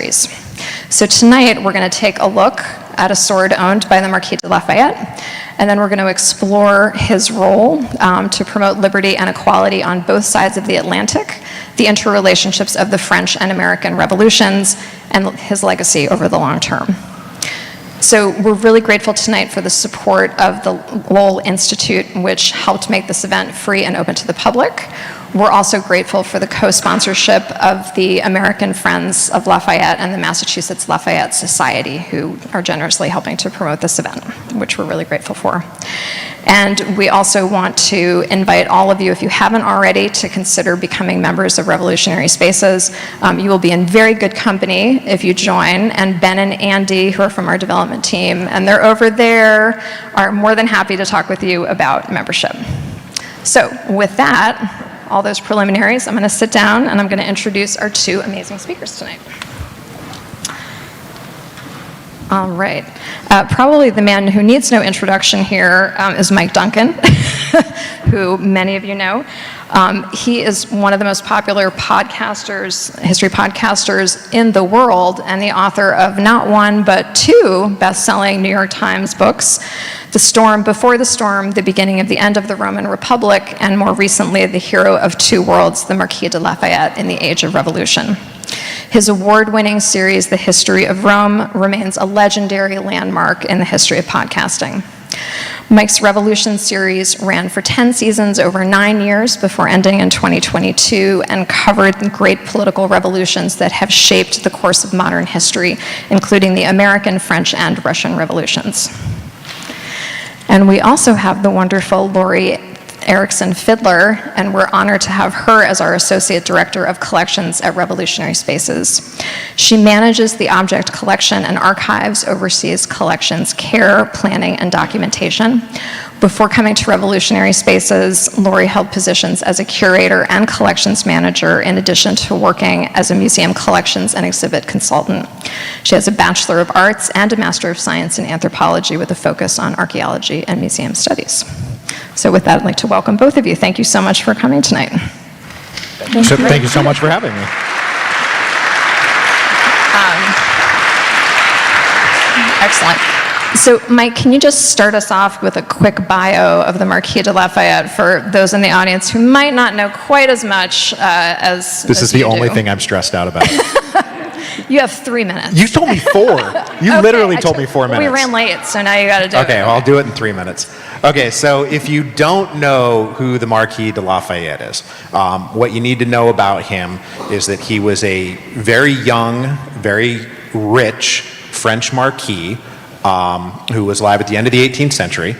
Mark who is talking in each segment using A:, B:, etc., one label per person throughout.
A: So tonight we're going to take a look at a sword owned by the Marquis de Lafayette, and then we're going to explore his role to promote liberty and equality on both sides of the Atlantic, the interrelationships of the French and American revolutions, and his legacy over the long term. So we're really grateful tonight for the support of the Lowell Institute, which helped make this event free and open to the public. We're also grateful for the co-sponsorship of the American Friends of Lafayette and the Massachusetts Lafayette Society, who are generously helping to promote this event, which we're really grateful for. And we also want to invite all of you, if you haven't already, to consider becoming members of Revolutionary Spaces. You will be in very good company if you join, and Ben and Andy, who are from our development team, and they're over there, are more than happy to talk with you about membership. So with that, all those preliminaries, I'm going to sit down and I'm going to introduce our two amazing speakers tonight. All right. Probably the man who needs no introduction here is Mike Duncan, who many of you know. He is one of the most popular podcasters, history podcasters in the world, and the author of not one, but two best-selling New York Times books, The Storm Before the Storm, The Beginning of the End of the Roman Republic, and more recently, The Hero of Two Worlds, The Marquis de Lafayette in the Age of Revolution. His award-winning series, The History of Rome, remains a legendary landmark in the history of podcasting. Mike's Revolution series ran for 10 seasons over 9 years before ending in 2022 and covered great political revolutions that have shaped the course of modern history, including the American, French, and Russian revolutions. And we also have the wonderful Lori Erickson Fidler, and we're honored to have her as our Associate Director of Collections at Revolutionary Spaces. She manages the object collection and archives, oversees collections care, planning, and documentation. Before coming to Revolutionary Spaces, Lori held positions as a curator and collections manager, in addition to working as a museum collections and exhibit consultant. She has a Bachelor of Arts and a Master of Science in Anthropology with a focus on archaeology and museum studies. So with that, I'd like to welcome both of you. Thank you so much for coming tonight.
B: Thank you so much for having me.
A: Excellent. So Mike, can you just start us off with a quick bio of the Marquis de Lafayette for those in the audience who might not know quite as much as
B: This is the only thing I'm stressed out about.
A: You have 3 minutes.
B: You told me 4. You
A: Okay,
B: literally told me 4 minutes.
A: We ran late, so now you got to do it.
B: Okay, well, I'll do it in 3 minutes. Okay, so if you don't know who the Marquis de Lafayette is, what you need to know about him is that he was a very young, very rich French marquis who was alive at the end of the 18th century.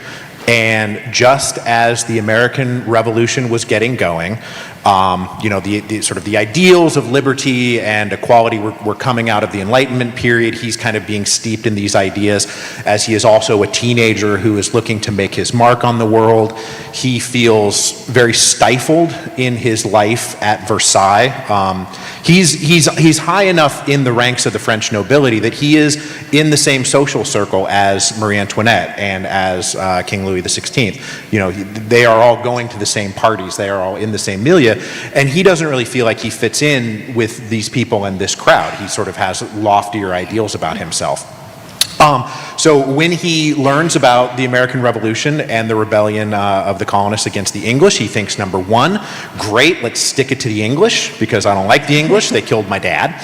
B: And just as the American Revolution was getting going, the sort of the ideals of liberty and equality were coming out of the Enlightenment period. He's kind of being steeped in these ideas as he is also a teenager who is looking to make his mark on the world. He feels very stifled in his life at Versailles. He's high enough in the ranks of the French nobility that he is in the same social circle as Marie Antoinette and as King Louis XVI. They are all going to the same parties. They are all in the same milieu. And he doesn't really feel like he fits in with these people and this crowd. He sort of has loftier ideals about himself. So when he learns about the American Revolution and the rebellion of the colonists against the English, he thinks, number one, great, let's stick it to the English, because I don't like the English, they killed my dad.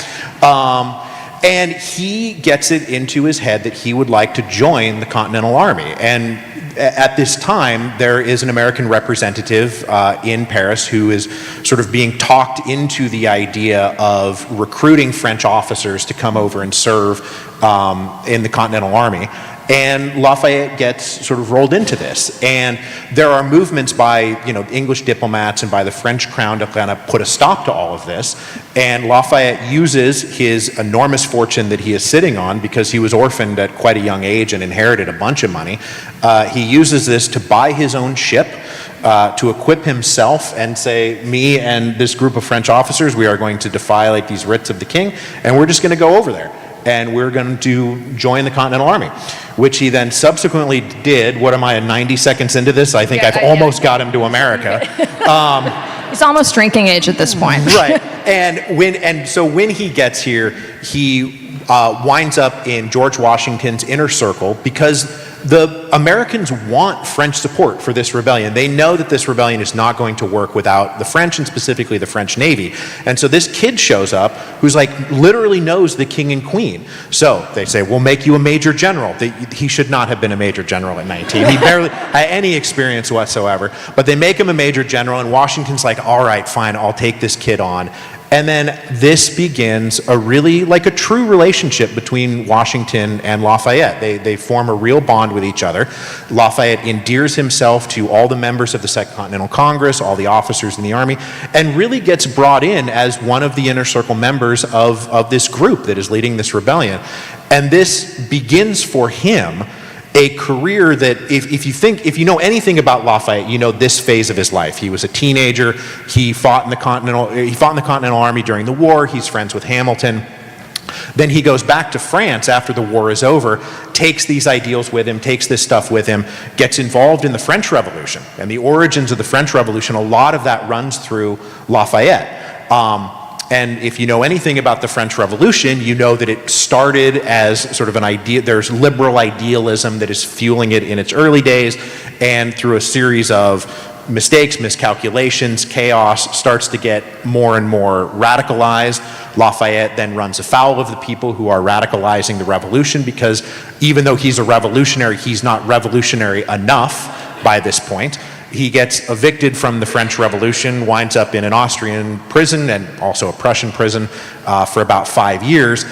B: And he gets it into his head that he would like to join the Continental Army. And at this time, there is an American representative in Paris who is sort of being talked into the idea of recruiting French officers to come over and serve in the Continental Army. And Lafayette gets sort of rolled into this. And there are movements by English diplomats and by the French crown to kind of put a stop to all of this. And Lafayette uses his enormous fortune that he is sitting on, because he was orphaned at quite a young age and inherited a bunch of money. He uses this to buy his own ship, to equip himself and say, me and this group of French officers, we are going to defy these writs of the king, and we're just going to go over there. And we're going to join the Continental Army, which he then subsequently did. What am I, 90 seconds into this? I think I've almost got him to America.
A: He's almost drinking age at this point.
B: Right. And so when he gets here, he winds up in George Washington's inner circle because the Americans want French support for this rebellion. They know that this rebellion is not going to work without the French, and specifically the French Navy. And so this kid shows up who's like literally knows the king and queen. So they say, we'll make you a major general. He should not have been a major general at 19. He barely had any experience whatsoever. But they make him a major general, and Washington's like, all right, fine, I'll take this kid on. And then this begins a really, like a true relationship between Washington and Lafayette. They form a real bond with each other. Lafayette endears himself to all the members of the Second Continental Congress, all the officers in the army, and really gets brought in as one of the inner circle members of this group that is leading this rebellion. And this begins for him a career that, if you know anything about Lafayette, you know this phase of his life. He was a teenager. He fought in the Continental Army during the war. He's friends with Hamilton. Then he goes back to France after the war is over, takes these ideals with him, takes this stuff with him, gets involved in the French Revolution. And the origins of the French Revolution, a lot of that runs through Lafayette. And if you know anything about the French Revolution, you know that it started as sort of an idea. There's liberal idealism that is fueling it in its early days, and through a series of mistakes, miscalculations, chaos, starts to get more and more radicalized. Lafayette then runs afoul of the people who are radicalizing the revolution, because even though he's a revolutionary, he's not revolutionary enough by this point. He gets evicted from the French Revolution, winds up in an Austrian prison and also a Prussian prison for about 5 years.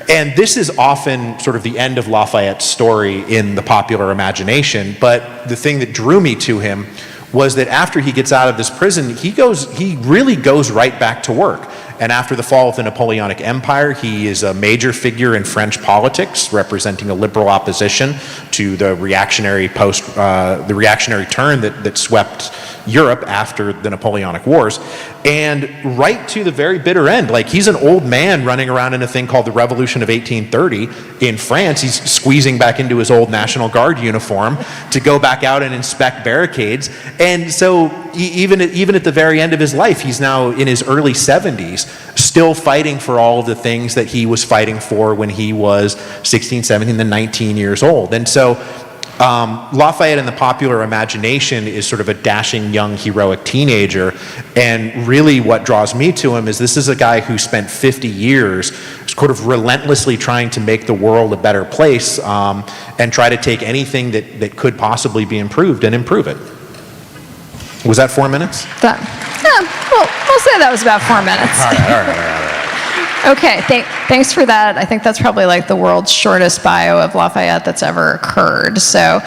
B: And this is often sort of the end of Lafayette's story in the popular imagination. But the thing that drew me to him was that after he gets out of this prison, he really goes right back to work. And after the fall of the Napoleonic Empire, he is a major figure in French politics, representing a liberal opposition to the reactionary turn that swept Europe after the Napoleonic Wars. And right to the very bitter end, like he's an old man running around in a thing called the Revolution of 1830 in France. He's squeezing back into his old National Guard uniform to go back out and inspect barricades. And so even at the very end of his life, he's now in his early 70s, still fighting for all of the things that he was fighting for when he was 16, 17, and 19 years old. And so Lafayette in the popular imagination is sort of a dashing young heroic teenager, and really what draws me to him is this is a guy who spent 50 years sort of relentlessly trying to make the world a better place, and try to take anything that could possibly be improved and improve it. Was that 4 minutes?
A: We'll say that was about 4 minutes.
B: All right.
A: Okay, thanks for that. I think that's probably like the world's shortest bio of Lafayette that's ever occurred. So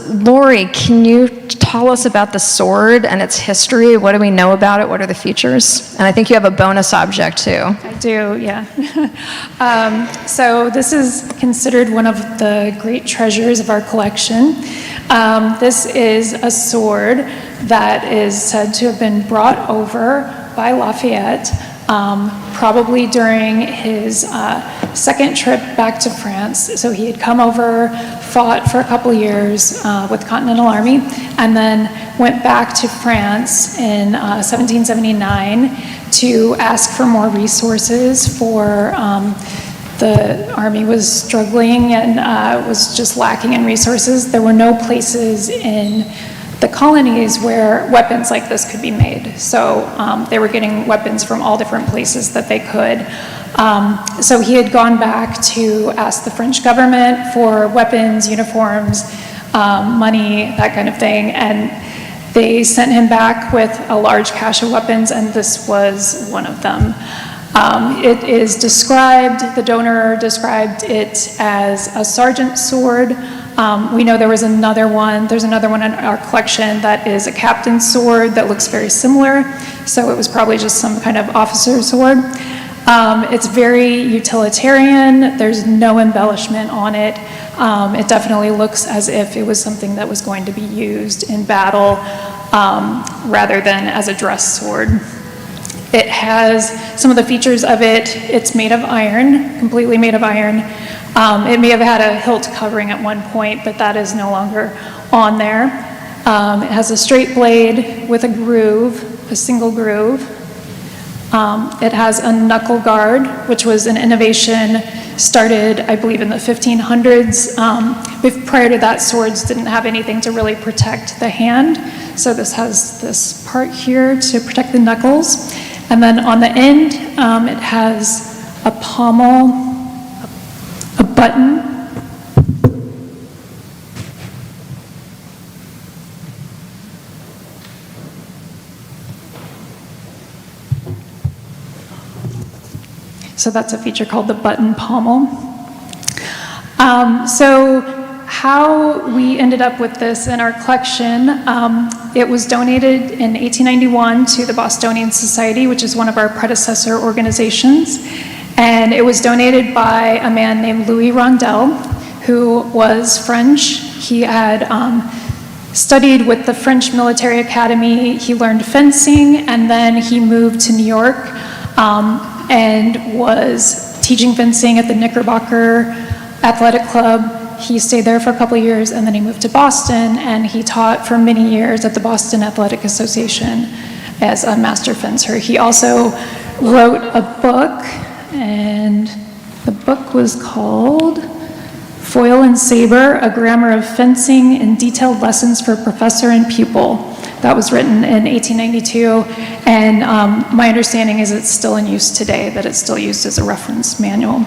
A: Lori, can you tell us about the sword and its history? What do we know about it? What are the features? And I think you have a bonus object too.
C: I do, yeah. So this is considered one of the great treasures of our collection. This is a sword that is said to have been brought over by Lafayette, probably during his second trip back to France. So he had come over, fought for a couple years with the Continental Army, and then went back to France in 1779 to ask for more resources for the army was struggling and was just lacking in resources. There were no places in the colonies where weapons like this could be made. So they were getting weapons from all different places that they could. So he had gone back to ask the French government for weapons, uniforms, money, that kind of thing. And they sent him back with a large cache of weapons, and this was one of them. It is described, the donor described it as a sergeant's sword. We know there's another one in our collection that is a captain's sword that looks very similar, so it was probably just some kind of officer's sword. It's very utilitarian, there's no embellishment on it. It definitely looks as if it was something that was going to be used in battle rather than as a dress sword. It has some of the features of it. It's made of iron, completely made of iron. It may have had a hilt covering at one point, but that is no longer on there. It has a straight blade with a groove, a single groove. It has a knuckle guard, which was an innovation started, I believe, in the 1500s. Prior to that, swords didn't have anything to really protect the hand. So this has this part here to protect the knuckles. And then on the end, it has a pommel, a button. So that's a feature called the button pommel. So how we ended up with this in our collection, it was donated in 1891 to the Bostonian Society, which is one of our predecessor organizations. And it was donated by a man named Louis Rondel, who was French. He had studied with the French Military Academy. He learned fencing, and then he moved to New York and was teaching fencing at the Knickerbocker Athletic Club. He stayed there for a couple of years, and then he moved to Boston, and he taught for many years at the Boston Athletic Association as a master fencer. He also wrote a book, and the book was called Foil and Saber, A Grammar of Fencing and Detailed Lessons for Professor and Pupil. That was written in 1892, and my understanding is it's still in use today, that it's still used as a reference manual.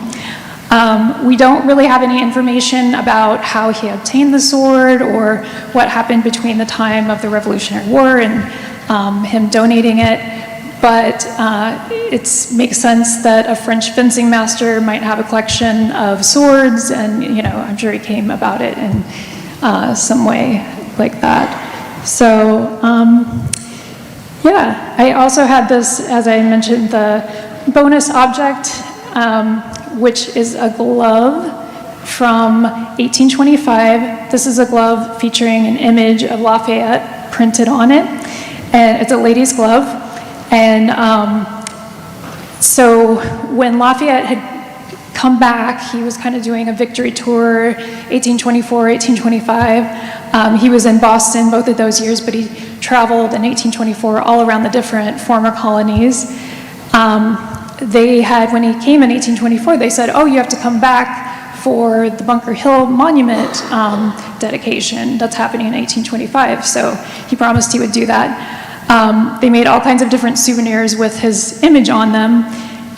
C: We don't really have any information about how he obtained the sword or what happened between the time of the Revolutionary War and him donating it, but it makes sense that a French fencing master might have a collection of swords, and I'm sure he came about it in some way like that. So, yeah, I also had this, as I mentioned, the bonus object, which is a glove from 1825. This is a glove featuring an image of Lafayette printed on it, and it's a lady's glove. And so when Lafayette had come back, he was kind of doing a victory tour, 1824, 1825. He was in Boston both of those years, but he traveled in 1824 all around the different former colonies. They had, when he came in 1824, they said, oh, you have to come back for the Bunker Hill Monument dedication. That's happening in 1825, so he promised he would do that. They made all kinds of different souvenirs with his image on them,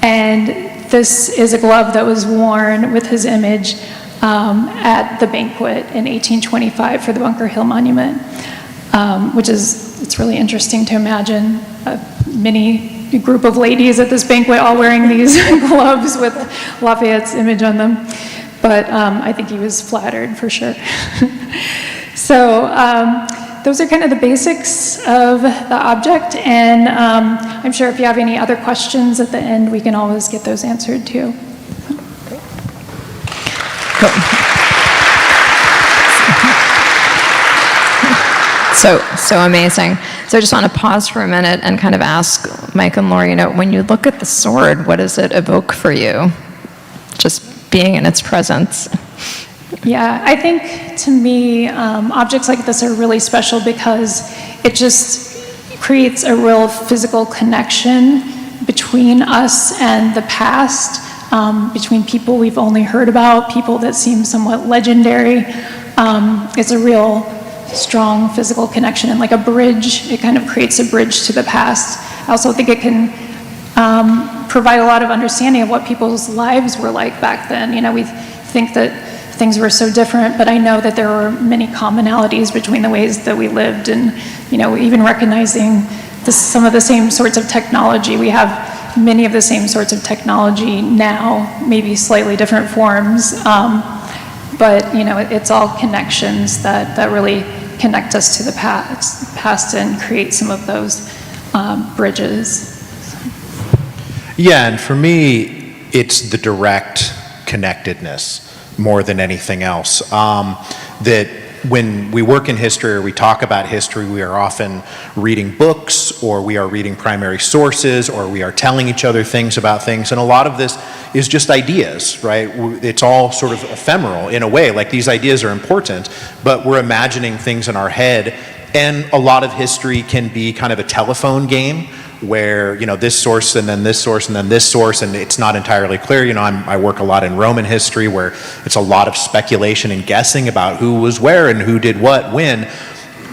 C: and this is a glove that was worn with his image at the banquet in 1825 for the Bunker Hill Monument, which is, it's really interesting to imagine a group of ladies at this banquet all wearing these gloves with Lafayette's image on them. But I think he was flattered for sure. So those are kind of the basics of the object, and I'm sure if you have any other questions at the end, we can always get those answered too.
A: So amazing. So I just want to pause for a minute and kind of ask Mike and Lori, when you look at the sword, what does it evoke for you? Just being in its presence.
C: Yeah, I think to me, objects like this are really special because it just creates a real physical connection between us and the past, between people we've only heard about, people that seem somewhat legendary. It's a real strong physical connection, and like a bridge, it kind of creates a bridge to the past. I also think it can provide a lot of understanding of what people's lives were like back then. We think that things were so different, but I know that there were many commonalities between the ways that we lived, and even recognizing some of the same sorts of technology. We have many of the same sorts of technology now, maybe slightly different forms, but it's all connections that really connect us to the past and create some of those bridges.
B: Yeah, and for me, it's the direct connectedness more than anything else. That when we work in history or we talk about history, we are often reading books, or we are reading primary sources, or we are telling each other things about things, and a lot of this is just ideas, right? It's all sort of ephemeral in a way. Like, these ideas are important, but we're imagining things in our head, and a lot of history can be kind of a telephone game where, this source and then this source and then this source, and it's not entirely clear. I work a lot in Roman history, where it's a lot of speculation and guessing about who was where and who did what when.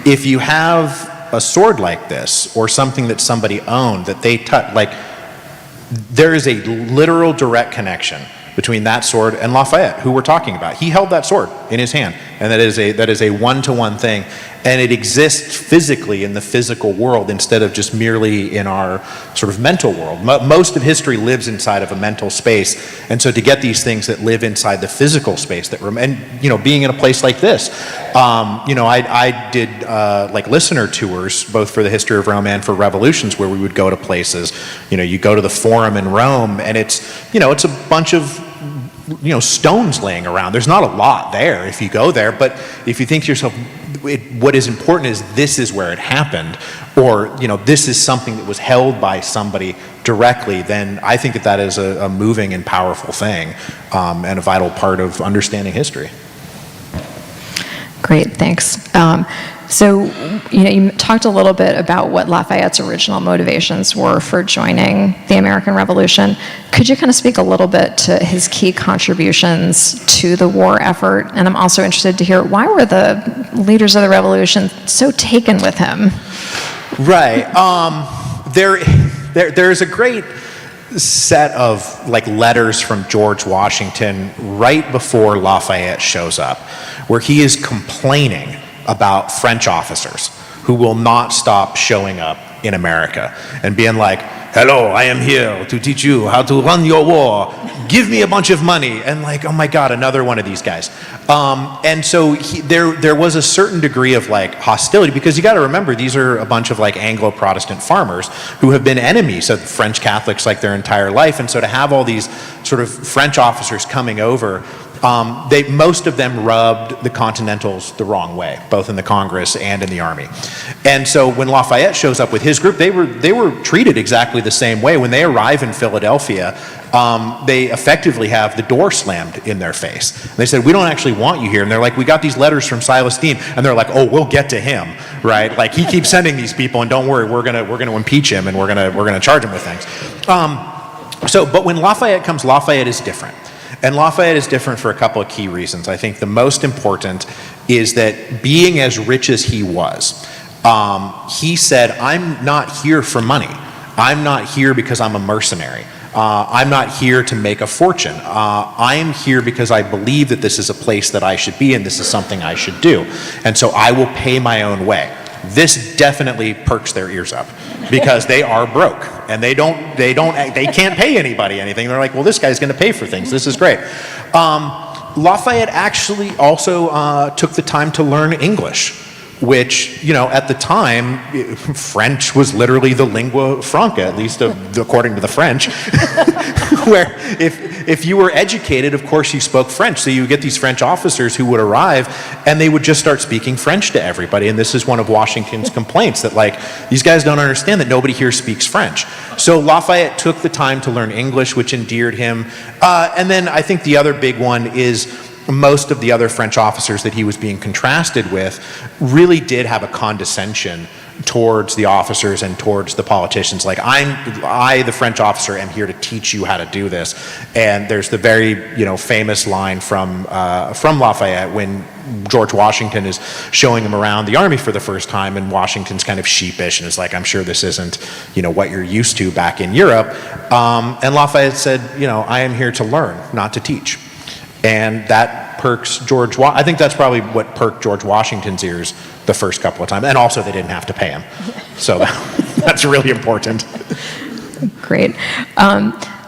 B: If you have a sword like this, or something that somebody owned that they touch, there is a literal direct connection between that sword and Lafayette, who we're talking about. He held that sword in his hand, and that is a one-to-one thing, and it exists physically in the physical world instead of just merely in our sort of mental world. Most of history lives inside of a mental space, and so to get these things that live inside the physical space and being in a place like this, I did listener tours both for the History of Rome and for Revolutions, where we would go to places. You go to the Forum in Rome, and it's a bunch of stones laying around. There's not a lot there if you go there, but if you think to yourself, what is important is this is where it happened, or this is something that was held by somebody directly, then I think that is a moving and powerful thing, and a vital part of understanding history.
A: Great, thanks. So, you talked a little bit about what Lafayette's original motivations were for joining the American Revolution. Could you kind of speak a little bit to his key contributions to the war effort? And I'm also interested to hear, why were the leaders of the revolution so taken with him?
B: Right. There's a great set of letters from George Washington right before Lafayette shows up, where he is complaining about French officers who will not stop showing up in America and being like, "Hello, I am here to teach you how to run your war. Give me a bunch of money." And oh my God, another one of these guys. And so there was a certain degree of hostility, because you got to remember, these are a bunch of Anglo-Protestant farmers who have been enemies of French Catholics their entire life. And so to have all these sort of French officers coming over, most of them rubbed the Continentals the wrong way, both in the Congress and in the army. And so when Lafayette shows up with his group, they were treated exactly the same way. When they arrive in Philadelphia, they effectively have the door slammed in their face. They said, "We don't actually want you here." And they're like, "We got these letters from Silas Deane," and they're like, "Oh, we'll get to him, right? He keeps sending these people, and don't worry, we're gonna impeach him, and we're gonna charge him with things." But when Lafayette comes, Lafayette is different. And Lafayette is different for a couple of key reasons. I think the most important is that, being as rich as he was, he said, "I'm not here for money. I'm not here because I'm a mercenary. I'm not here to make a fortune. I am here because I believe that this is a place that I should be, and this is something I should do. And so I will pay my own way." This definitely perks their ears up, because they are broke and they can't pay anybody anything. They're like, "Well, this guy's going to pay for things. This is great." Lafayette actually also took the time to learn English, which, at the time, French was literally the lingua franca, at least according to the French, where if you were educated, of course you spoke French. So you get these French officers who would arrive, and they would just start speaking French to everybody. And this is one of Washington's complaints, that these guys don't understand that nobody here speaks French. So Lafayette took the time to learn English, which endeared him. And then I think the other big one is, most of the other French officers that he was being contrasted with really did have a condescension towards the officers and towards the politicians. I, the French officer, am here to teach you how to do this. And there's the very, famous line from Lafayette, when George Washington is showing him around the army for the first time, and Washington's kind of sheepish and is like, "I'm sure this isn't, what you're used to back in Europe." And Lafayette said, "I am here to learn, not to teach." And that perks I think that's probably what perked George Washington's ears the first couple of times. And also, they didn't have to pay him. So that's really important.
A: Great.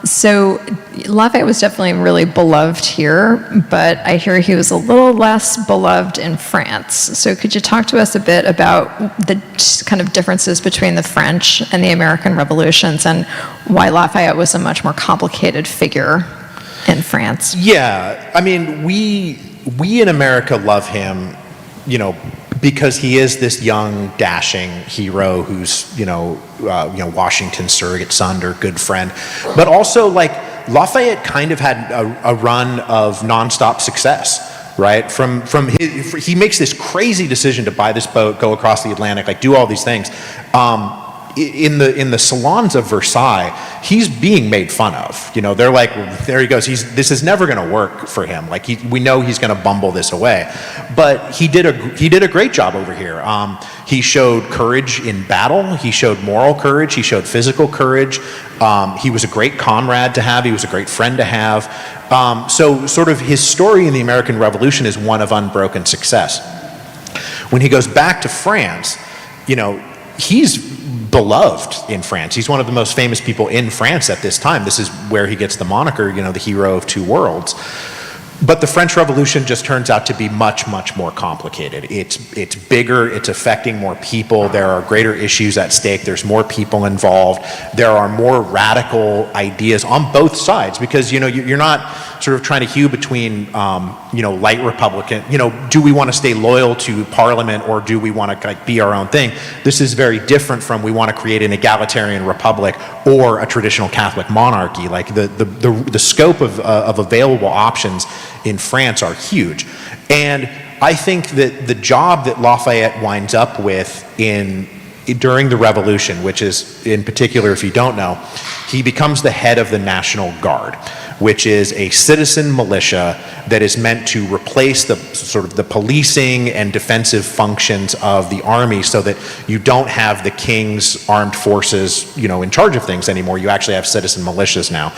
A: So Lafayette was definitely really beloved here, but I hear he was a little less beloved in France. So could you talk to us a bit about the kind of differences between the French and the American revolutions, and why Lafayette was a much more complicated figure in France?
B: Yeah, I mean, we in America love him, because he is this young, dashing hero who's, Washington's surrogate son or good friend. But also, Lafayette kind of had a run of nonstop success, right? He makes this crazy decision to buy this boat, go across the Atlantic, do all these things. in the salons of Versailles, he's being made fun of. You know, they're like, there he goes. This is never going to work for him. Like we know he's going to bumble this away, but he did a great job over here. He showed courage in battle. He showed moral courage. He showed physical courage. He was a great comrade to have. He was a great friend to have. So sort of his story in the American Revolution is one of unbroken success. When he goes back to France, you know, he's beloved in France. He's one of the most famous people in France at this time. This is where he gets the moniker, you know, the hero of two worlds. But the French Revolution just turns out to be much, much more complicated. It's bigger, it's affecting more people, there are greater issues at stake, there's more people involved, there are more radical ideas on both sides, because, you know, you're not sort of trying to hew between, you know, light Republican, you know, do we want to stay loyal to Parliament or do we want to like be our own thing? This is very different from we want to create an egalitarian republic or a traditional Catholic monarchy. Like the scope of available options in France are huge. And I think that the job that Lafayette winds up with during the Revolution, which is in particular, if you don't know, he becomes the head of the National Guard, which is a citizen militia that is meant to replace the sort of the policing and defensive functions of the army, so that you don't have the king's armed forces, you know, in charge of things anymore. You actually have citizen militias now.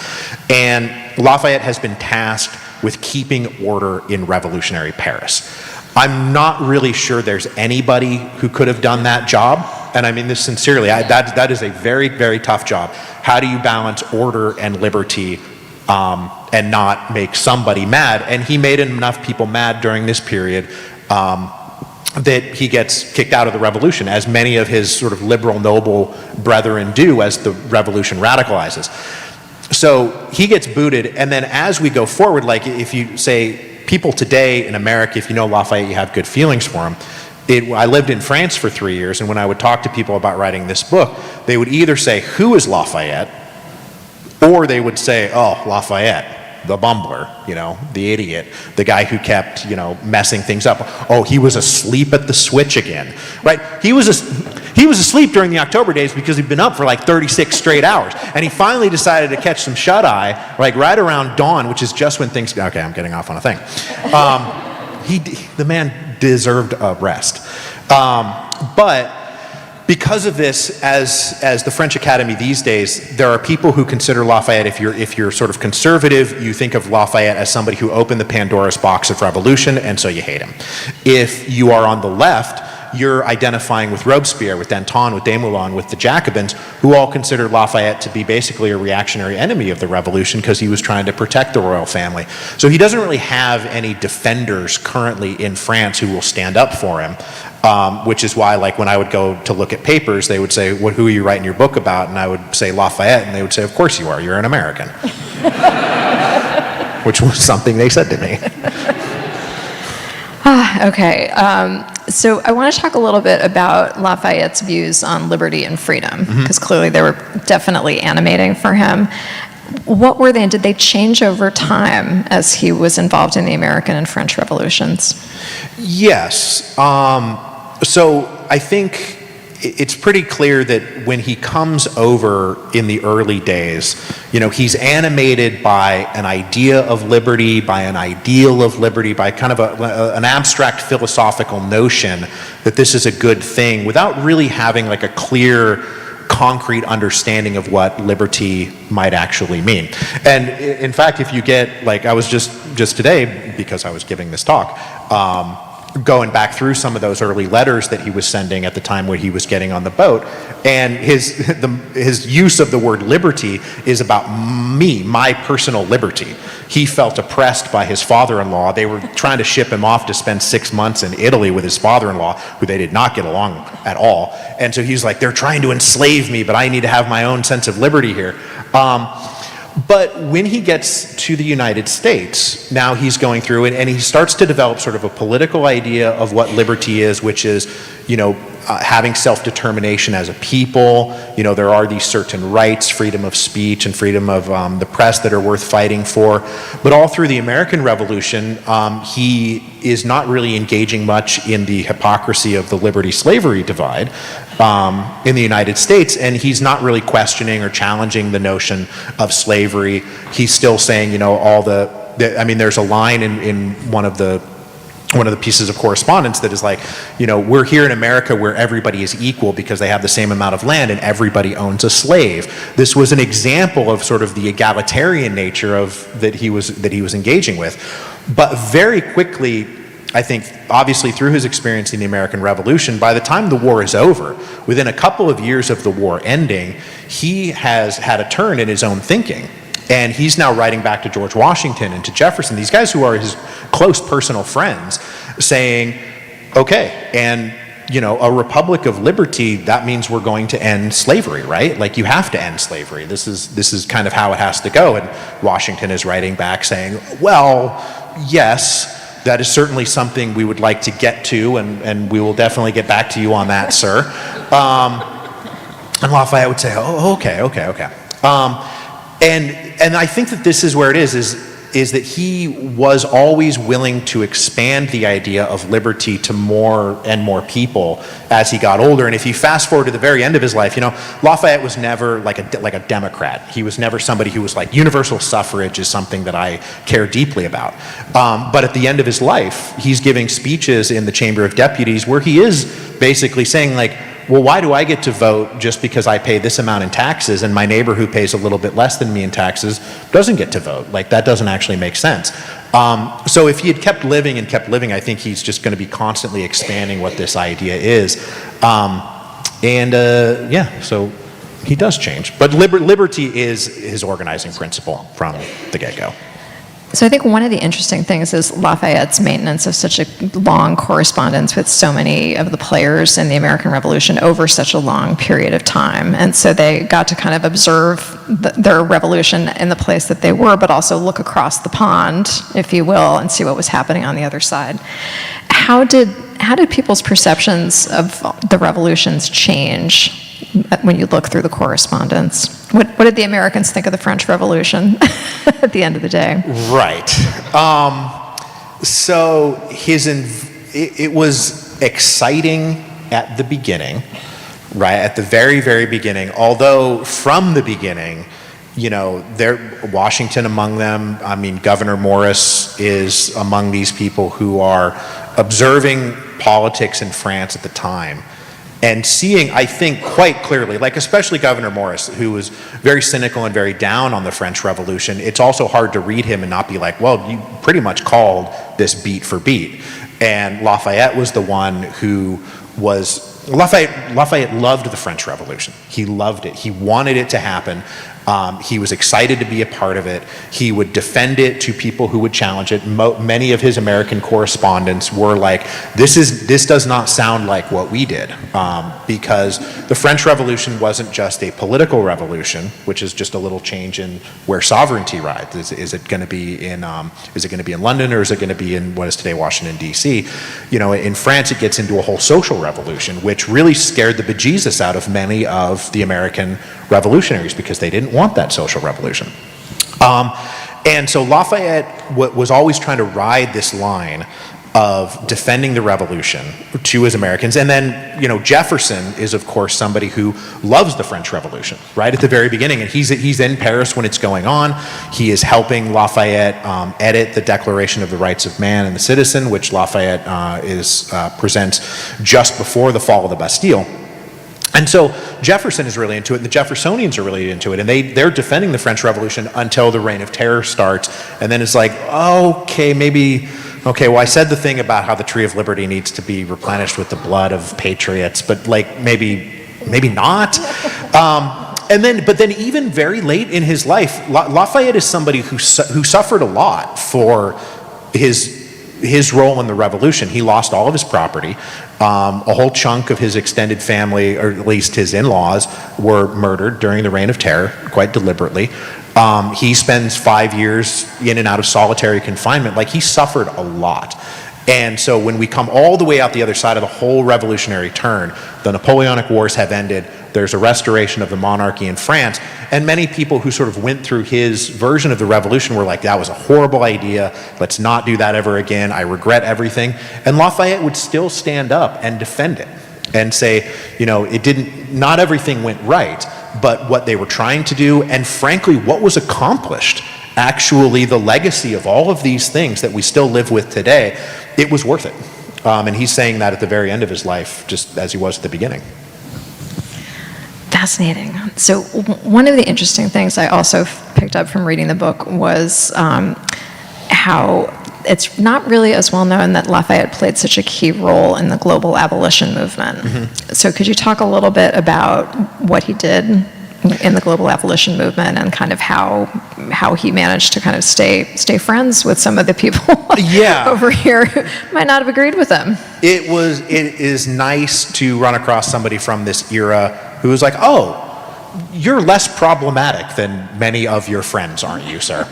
B: And Lafayette has been tasked with keeping order in revolutionary Paris. I'm not really sure there's anybody who could have done that job, and I mean this sincerely. That is a very, very tough job. How do you balance order and liberty and not make somebody mad? And he made enough people mad during this period that he gets kicked out of the revolution, as many of his sort of liberal noble brethren do as the revolution radicalizes. So he gets booted, and then as we go forward, like if you say, people today in America, if you know Lafayette, you have good feelings for him. I lived in France for 3 years, and when I would talk to people about writing this book, they would either say, who is Lafayette? Or they would say, oh, Lafayette, the bumbler, you know, the idiot, the guy who kept, you know, messing things up. Oh, he was asleep at the switch again, right? He was asleep during the October days because he'd been up for like 36 straight hours. And he finally decided to catch some shut-eye, like right around dawn, which is just when things, okay, I'm getting off on a thing. The man deserved a rest. But because of this, as the French Academy these days, there are people who consider Lafayette, if you're sort of conservative, you think of Lafayette as somebody who opened the Pandora's box of revolution, and so you hate him. If you are on the left, you're identifying with Robespierre, with Danton, with Desmoulins, with the Jacobins, who all considered Lafayette to be basically a reactionary enemy of the revolution because he was trying to protect the royal family. So he doesn't really have any defenders currently in France who will stand up for him, which is why, like, when I would go to look at papers, they would say, who are you writing your book about? And I would say Lafayette, and they would say, of course you are, you're an American. Which was something they said to me.
A: Okay, so I want to talk a little bit about Lafayette's views on liberty and freedom, because clearly they were definitely animating for him. What were they, and did they change over time as he was involved in the American and French revolutions?
B: Yes. So I think it's pretty clear that when he comes over in the early days, you know, he's animated by an idea of liberty, by an ideal of liberty, by kind of an abstract philosophical notion that this is a good thing, without really having like a clear, concrete understanding of what liberty might actually mean. And in fact, if you get, like, I was just today, because I was giving this talk, going back through some of those early letters that he was sending at the time when he was getting on the boat, and his use of the word liberty is about me, my personal liberty. He felt oppressed by his father-in-law. They were trying to ship him off to spend 6 months in Italy with his father-in-law, who they did not get along at all. And so he's like, they're trying to enslave me, but I need to have my own sense of liberty here. But when he gets to the United States, now he's going through it, and he starts to develop sort of a political idea of what liberty is, which is, you know, having self-determination as a people. You know, there are these certain rights, freedom of speech and freedom of the press, that are worth fighting for. But all through the American Revolution, he is not really engaging much in the hypocrisy of the liberty-slavery divide. in the United States, and he's not really questioning or challenging the notion of slavery. He's still saying, you know, I mean, there's a line in one of the pieces of correspondence that is like, you know, we're here in America where everybody is equal because they have the same amount of land and everybody owns a slave. This was an example of sort of the egalitarian nature of that he was engaging with. But very quickly, I think, obviously through his experience in the American Revolution, by the time the war is over, within a couple of years of the war ending, he has had a turn in his own thinking. And he's now writing back to George Washington and to Jefferson, these guys who are his close personal friends, saying, okay, and you know, a republic of liberty, that means we're going to end slavery, right? Like, you have to end slavery. This is kind of how it has to go. And Washington is writing back saying, well, yes, that is certainly something we would like to get to, and we will definitely get back to you on that, sir. And Lafayette would say, oh, okay. And I think that this is where it is that he was always willing to expand the idea of liberty to more and more people as he got older. And if you fast forward to the very end of his life, you know, Lafayette was never like a Democrat. He was never somebody who was like, universal suffrage is something that I care deeply about. But at the end of his life, he's giving speeches in the Chamber of Deputies where he is basically saying, like, well, why do I get to vote just because I pay this amount in taxes and my neighbor who pays a little bit less than me in taxes doesn't get to vote? Like, that doesn't actually make sense. So if he had kept living, I think he's just going to be constantly expanding what this idea is. Yeah, so he does change. But liberty is his organizing principle from the get-go.
A: So I think one of the interesting things is Lafayette's maintenance of such a long correspondence with so many of the players in the American Revolution over such a long period of time. And so they got to kind of observe their revolution in the place that they were, but also look across the pond, if you will, and see what was happening on the other side. How did people's perceptions of the revolutions change when you look through the correspondence? What did the Americans think of the French Revolution at the end of the day?
B: Right. So it was exciting at the beginning, right? At the very, very beginning. Although from the beginning, you know, Washington among them. I mean, Governor Morris is among these people who are observing politics in France at the time and seeing, I think, quite clearly, like especially Governor Morris, who was very cynical and very down on the French Revolution. It's also hard to read him and not be like, well, you pretty much called this beat for beat. And Lafayette was the one who was, Lafayette loved the French Revolution. He loved it. He wanted it to happen. He was excited to be a part of it. He would defend it to people who would challenge it. Many of his American correspondents were like, this does not sound like what we did, because the French Revolution wasn't just a political revolution, which is just a little change in where sovereignty rides. Is it going to be in London, or is it going to be in what is today Washington, D.C.? You know, in France, it gets into a whole social revolution, which really scared the bejesus out of many of the American revolutionaries because they didn't want that social revolution. And so Lafayette was always trying to ride this line of defending the revolution to his Americans. And then, you know, Jefferson is, of course, somebody who loves the French Revolution right at the very beginning. And he's in Paris when it's going on. He is helping Lafayette edit the Declaration of the Rights of Man and the Citizen, which Lafayette presents just before the fall of the Bastille. And so Jefferson is really into it, and the Jeffersonians are really into it, and they're defending the French Revolution until the Reign of Terror starts, and then it's like, well, I said the thing about how the Tree of Liberty needs to be replenished with the blood of patriots, but like maybe not. But then even very late in his life, Lafayette is somebody who suffered a lot for his role in the revolution. He lost all of his property. A whole chunk of his extended family, or at least his in-laws, were murdered during the Reign of Terror, quite deliberately. He spends 5 years in and out of solitary confinement. Like, he suffered a lot. And so when we come all the way out the other side of the whole revolutionary turn, the Napoleonic Wars have ended, there's a restoration of the monarchy in France, and many people who sort of went through his version of the revolution were like, that was a horrible idea, let's not do that ever again, I regret everything. And Lafayette would still stand up and defend it. and say, not everything went right, but what they were trying to do, and frankly, what was accomplished, actually the legacy of all of these things that we still live with today, it was worth it. And he's saying that at the very end of his life, just as he was at the beginning.
A: Fascinating. So one of the interesting things I also picked up from reading the book was how it's not really as well known that Lafayette played such a key role in the global abolition movement. Mm-hmm. So could you talk a little bit about what he did in the global abolition movement and kind of how he managed to kind of stay friends with some of the people over here who might not have agreed with him?
B: It is nice to run across somebody from this era who was like, oh, you're less problematic than many of your friends, aren't you, sir?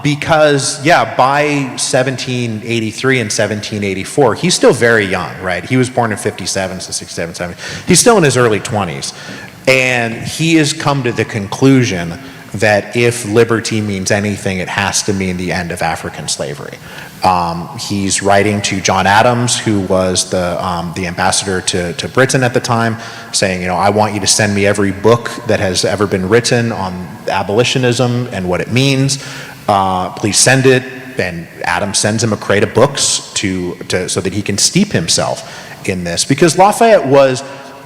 B: Because, by 1783 and 1784, he's still very young, right? He was born in 57, so 67, 70. He's still in his early 20s. And he has come to the conclusion that if liberty means anything, it has to mean the end of African slavery. He's writing to John Adams, who was the ambassador to Britain at the time, saying, I want you to send me every book that has ever been written on abolitionism and what it means. Please send it. And Adams sends him a crate of books so that he can steep himself in this. Because Lafayette was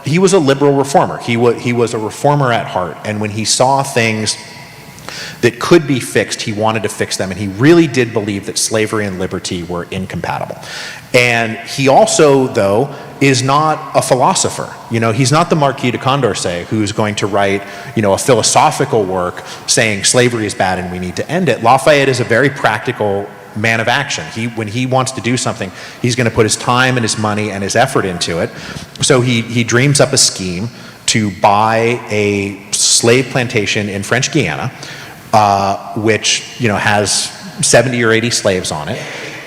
B: a liberal reformer. He was a reformer at heart. And when he saw things that could be fixed, he wanted to fix them. And he really did believe that slavery and liberty were incompatible. And he also, though, is not a philosopher. He's not the Marquis de Condorcet who's going to write, a philosophical work saying slavery is bad and we need to end it. Lafayette is a very practical man of action. When he wants to do something, he's going to put his time and his money and his effort into it. So he dreams up a scheme to buy a slave plantation in French Guiana, which has 70 or 80 slaves on it.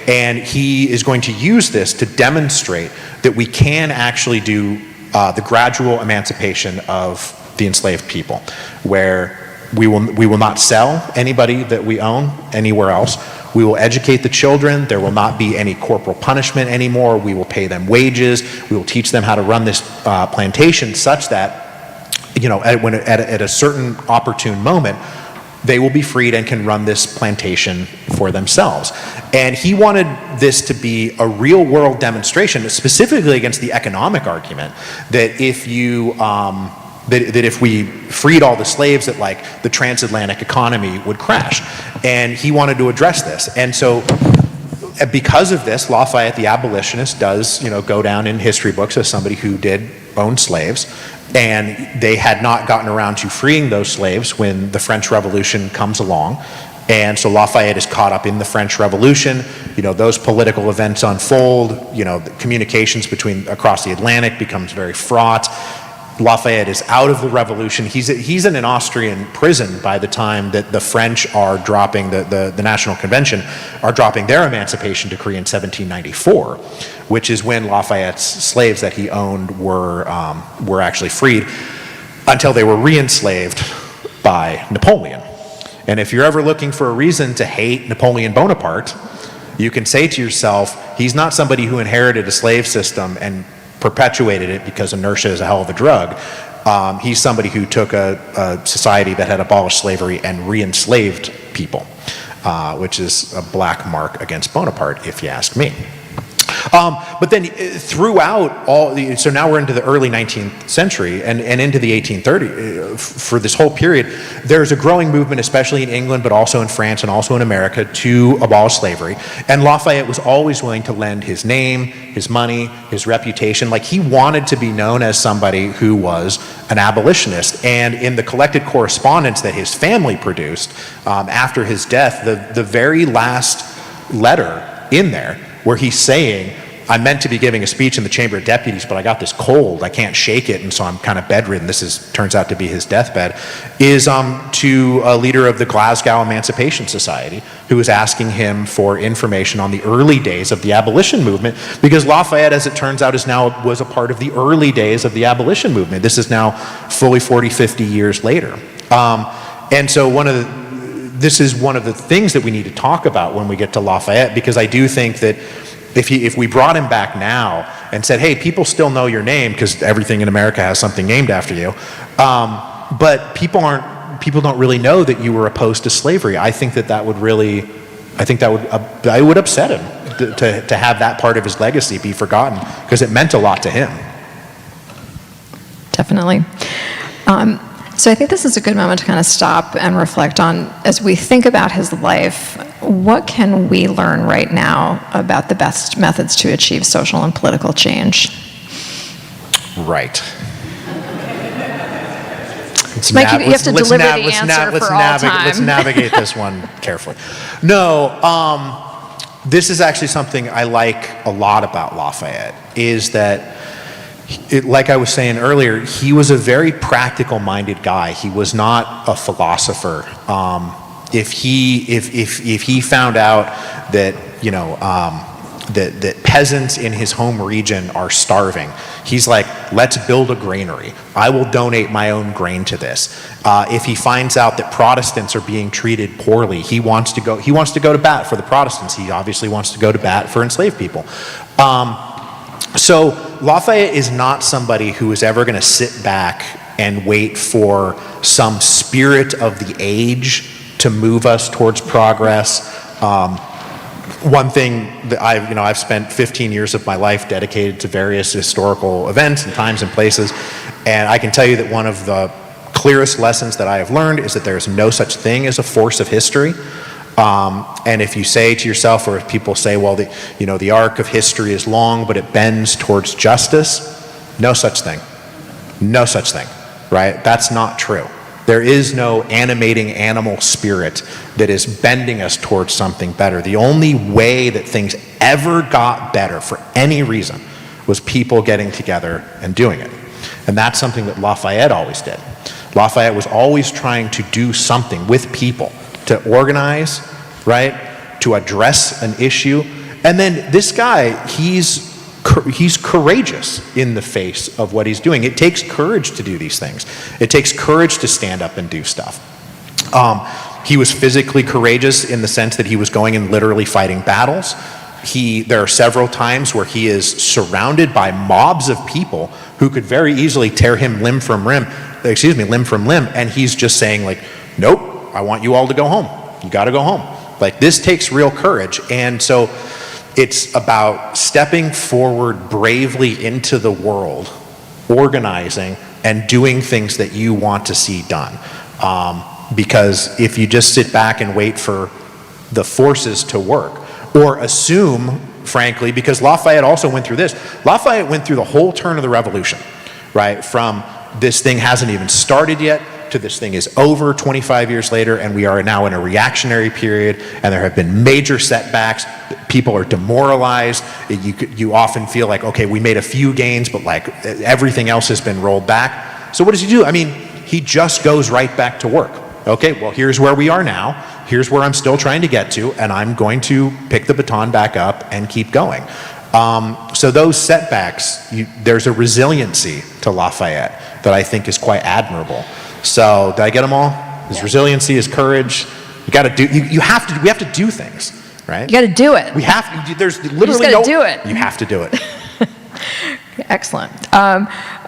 B: And he is going to use this to demonstrate that we can actually do the gradual emancipation of the enslaved people, where we will not sell anybody that we own anywhere else. We will educate the children. There will not be any corporal punishment anymore. We will pay them wages. We will teach them how to run this plantation such that, at a certain opportune moment, they will be freed and can run this plantation for themselves. And he wanted this to be a real world demonstration, specifically against the economic argument that if we freed all the slaves, that the transatlantic economy would crash. And he wanted to address this. And so because of this, Lafayette, the abolitionist, does go down in history books as somebody who did own slaves. And they had not gotten around to freeing those slaves when the French Revolution comes along. And so Lafayette is caught up in the French Revolution. Those political events unfold. The communications across the Atlantic becomes very fraught. Lafayette is out of the revolution. He's in an Austrian prison by the time that the French are dropping, the National Convention are dropping their emancipation decree in 1794, which is when Lafayette's slaves that he owned were actually freed until they were re-enslaved by Napoleon. And if you're ever looking for a reason to hate Napoleon Bonaparte, you can say to yourself, he's not somebody who inherited a slave system and perpetuated it because inertia is a hell of a drug. He's somebody who took a society that had abolished slavery and re-enslaved people, which is a black mark against Bonaparte, if you ask me. But then throughout so now we're into the early 19th century and into the 1830s. For this whole period, there's a growing movement, especially in England, but also in France and also in America, to abolish slavery. And Lafayette was always willing to lend his name, his money, his reputation. He wanted to be known as somebody who was an abolitionist. And in the collected correspondence that his family produced after his death, the very last letter in there, where he's saying, I meant to be giving a speech in the Chamber of Deputies, but I got this cold, I can't shake it, and so I'm kind of bedridden. Turns out to be his deathbed, is to a leader of the Glasgow Emancipation Society, who was asking him for information on the early days of the abolition movement, because Lafayette, as it turns out, was a part of the early days of the abolition movement. This is now fully 40, 50 years later. And so this is one of the things that we need to talk about when we get to Lafayette, because I do think that if we brought him back now and said, hey, people still know your name because everything in America has something named after you, but people don't really know that you were opposed to slavery. I think that would upset him to have that part of his legacy be forgotten, because it meant a lot to him.
A: Definitely. So I think this is a good moment to kind of stop and reflect on, as we think about his life, what can we learn right now about the best methods to achieve social and political change?
B: Right.
A: Mike, you have to deliver the answer for all time.
B: Let's navigate this one carefully. No, this is actually something I like a lot about Lafayette, is that, like I was saying earlier, he was a very practical-minded guy. He was not a philosopher. If he found out that, that peasants in his home region are starving, he's like, let's build a granary. I will donate my own grain to this. If he finds out that Protestants are being treated poorly, he wants to go to bat for the Protestants. He obviously wants to go to bat for enslaved people. So Lafayette is not somebody who is ever going to sit back and wait for some spirit of the age to move us towards progress. One thing that I've spent 15 years of my life dedicated to various historical events and times and places, and I can tell you that one of the clearest lessons that I have learned is that there is no such thing as a force of history. And if you say to yourself, or if people say, well, the arc of history is long, but it bends towards justice, no such thing. No such thing, right? That's not true. There is no animating animal spirit that is bending us towards something better. The only way that things ever got better for any reason was people getting together and doing it. And that's something that Lafayette always did. Lafayette was always trying to do something with people, to organize, right? To address an issue. And then this guy, he's courageous in the face of what he's doing. It takes courage to do these things. It takes courage to stand up and do stuff. He was physically courageous in the sense that he was going and literally fighting battles. There are several times where he is surrounded by mobs of people who could very easily tear him limb from limb, and he's just saying, like, nope, I want you all to go home. You got to go home. Like, this takes real courage. And so it's about stepping forward bravely into the world, organizing, and doing things that you want to see done. Because if you just sit back and wait for the forces to work, or assume, frankly, because Lafayette also went through this. Lafayette went through the whole turn of the revolution, right? From this thing hasn't even started yet, to this thing is over 25 years later, and we are now in a reactionary period, and there have been major setbacks. People are demoralized. You often feel like, okay, we made a few gains, but like everything else has been rolled back. So what does he do? I mean, he just goes right back to work. Okay, well, here's where we are now. Here's where I'm still trying to get to, and I'm going to pick the baton back up and keep going. So those setbacks, there's a resiliency to Lafayette that I think is quite admirable. So did I get them all? His resiliency, his courage. You got to do. We have to do things, right?
A: You got to do it.
B: We have to. There's literally
A: you just do it.
B: You have to do it.
A: Excellent.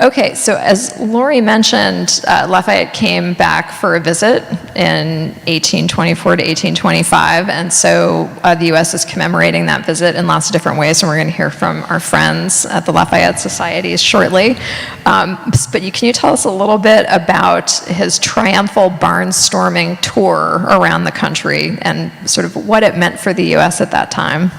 A: Okay, so as Lori mentioned, Lafayette came back for a visit in 1824 to 1825, and so the U.S. is commemorating that visit in lots of different ways, and we're going to hear from our friends at the Lafayette Society shortly. But can you tell us a little bit about his triumphal barnstorming tour around the country and sort of what it meant for the U.S. at that time?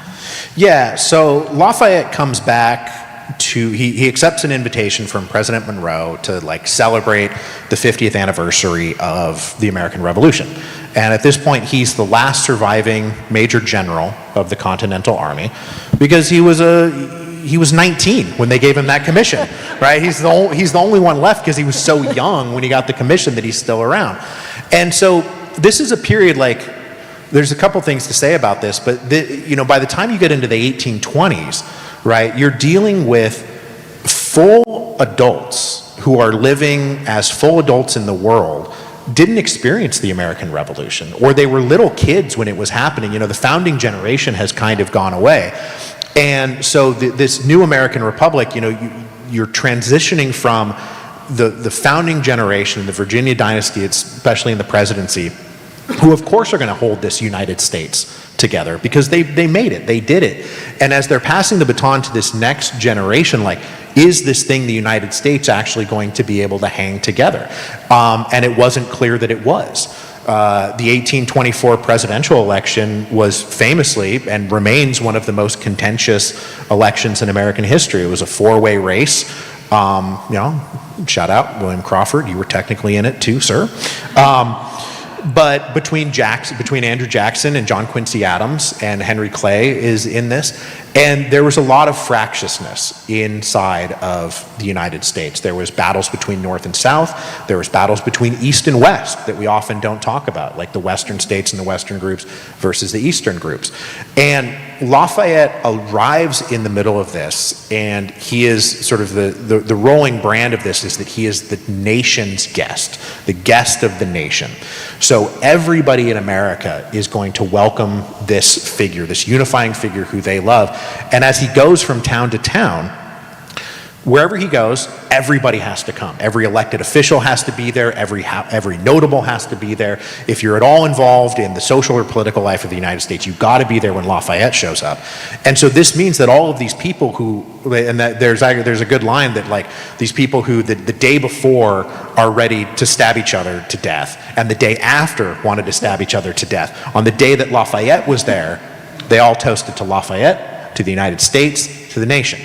B: Yeah, so Lafayette comes back he accepts an invitation from President Monroe to like celebrate the 50th anniversary of the American Revolution. And at this point, he's the last surviving major general of the Continental Army, because he was 19 when they gave him that commission, right? He's the only one left because he was so young when he got the commission that he's still around. And so this is a period, like, there's a couple things to say about this, but by the time you get into the 1820s, right, you're dealing with full adults who are living as full adults in the world, didn't experience the American Revolution, or they were little kids when it was happening. The founding generation has kind of gone away. And so this new American Republic, you're transitioning from the founding generation, the Virginia dynasty, especially in the presidency, who of course are going to hold this United States together because they made it, they did it. And as they're passing the baton to this next generation, like, is this thing, the United States, actually going to be able to hang together? And it wasn't clear that it was. The 1824 presidential election was famously and remains one of the most contentious elections in American history. It was a four-way race. Shout out William Crawford, you were technically in it too, sir. But between Andrew Jackson and John Quincy Adams and Henry Clay is in this, and there was a lot of fractiousness inside of the United States. There was battles between North and South. There was battles between East and West that we often don't talk about, like the Western states and the Western groups versus the Eastern groups. And Lafayette arrives in the middle of this, and he is sort of the rolling brand of this is that he is the nation's guest, the guest of the nation. So everybody in America is going to welcome this figure, this unifying figure who they love. And as he goes from town to town, wherever he goes, everybody has to come. Every elected official has to be there. Every notable has to be there. If you're at all involved in the social or political life of the United States, you've got to be there when Lafayette shows up. And so this means that all of these people who, and that there's a good line that, like, these people who the day before are ready to stab each other to death, and the day after wanted to stab each other to death. On the day that Lafayette was there, they all toasted to Lafayette, to the United States, to the nation.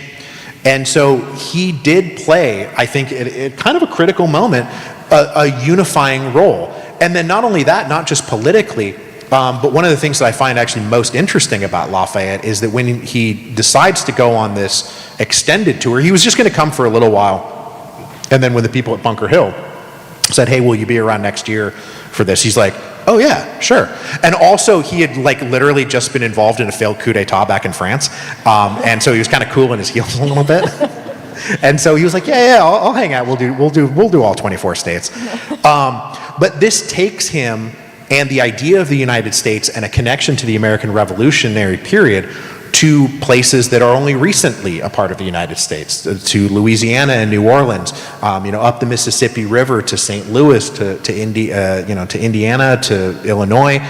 B: And so he did play, I think, at kind of a critical moment, a unifying role. And then not only that, not just politically, but one of the things that I find actually most interesting about Lafayette is that when he decides to go on this extended tour, he was just going to come for a little while. And then when the people at Bunker Hill said, hey, will you be around next year for this? He's like, oh yeah, sure. And also he had literally just been involved in a failed coup d'etat back in France. And so he was kind of cooling his heels a little bit. And so he was like, yeah, I'll hang out. We'll do all 24 states. But this takes him and the idea of the United States and a connection to the American Revolutionary period to places that are only recently a part of the United States, to Louisiana and New Orleans, up the Mississippi River to St. Louis, to Indiana, to Illinois.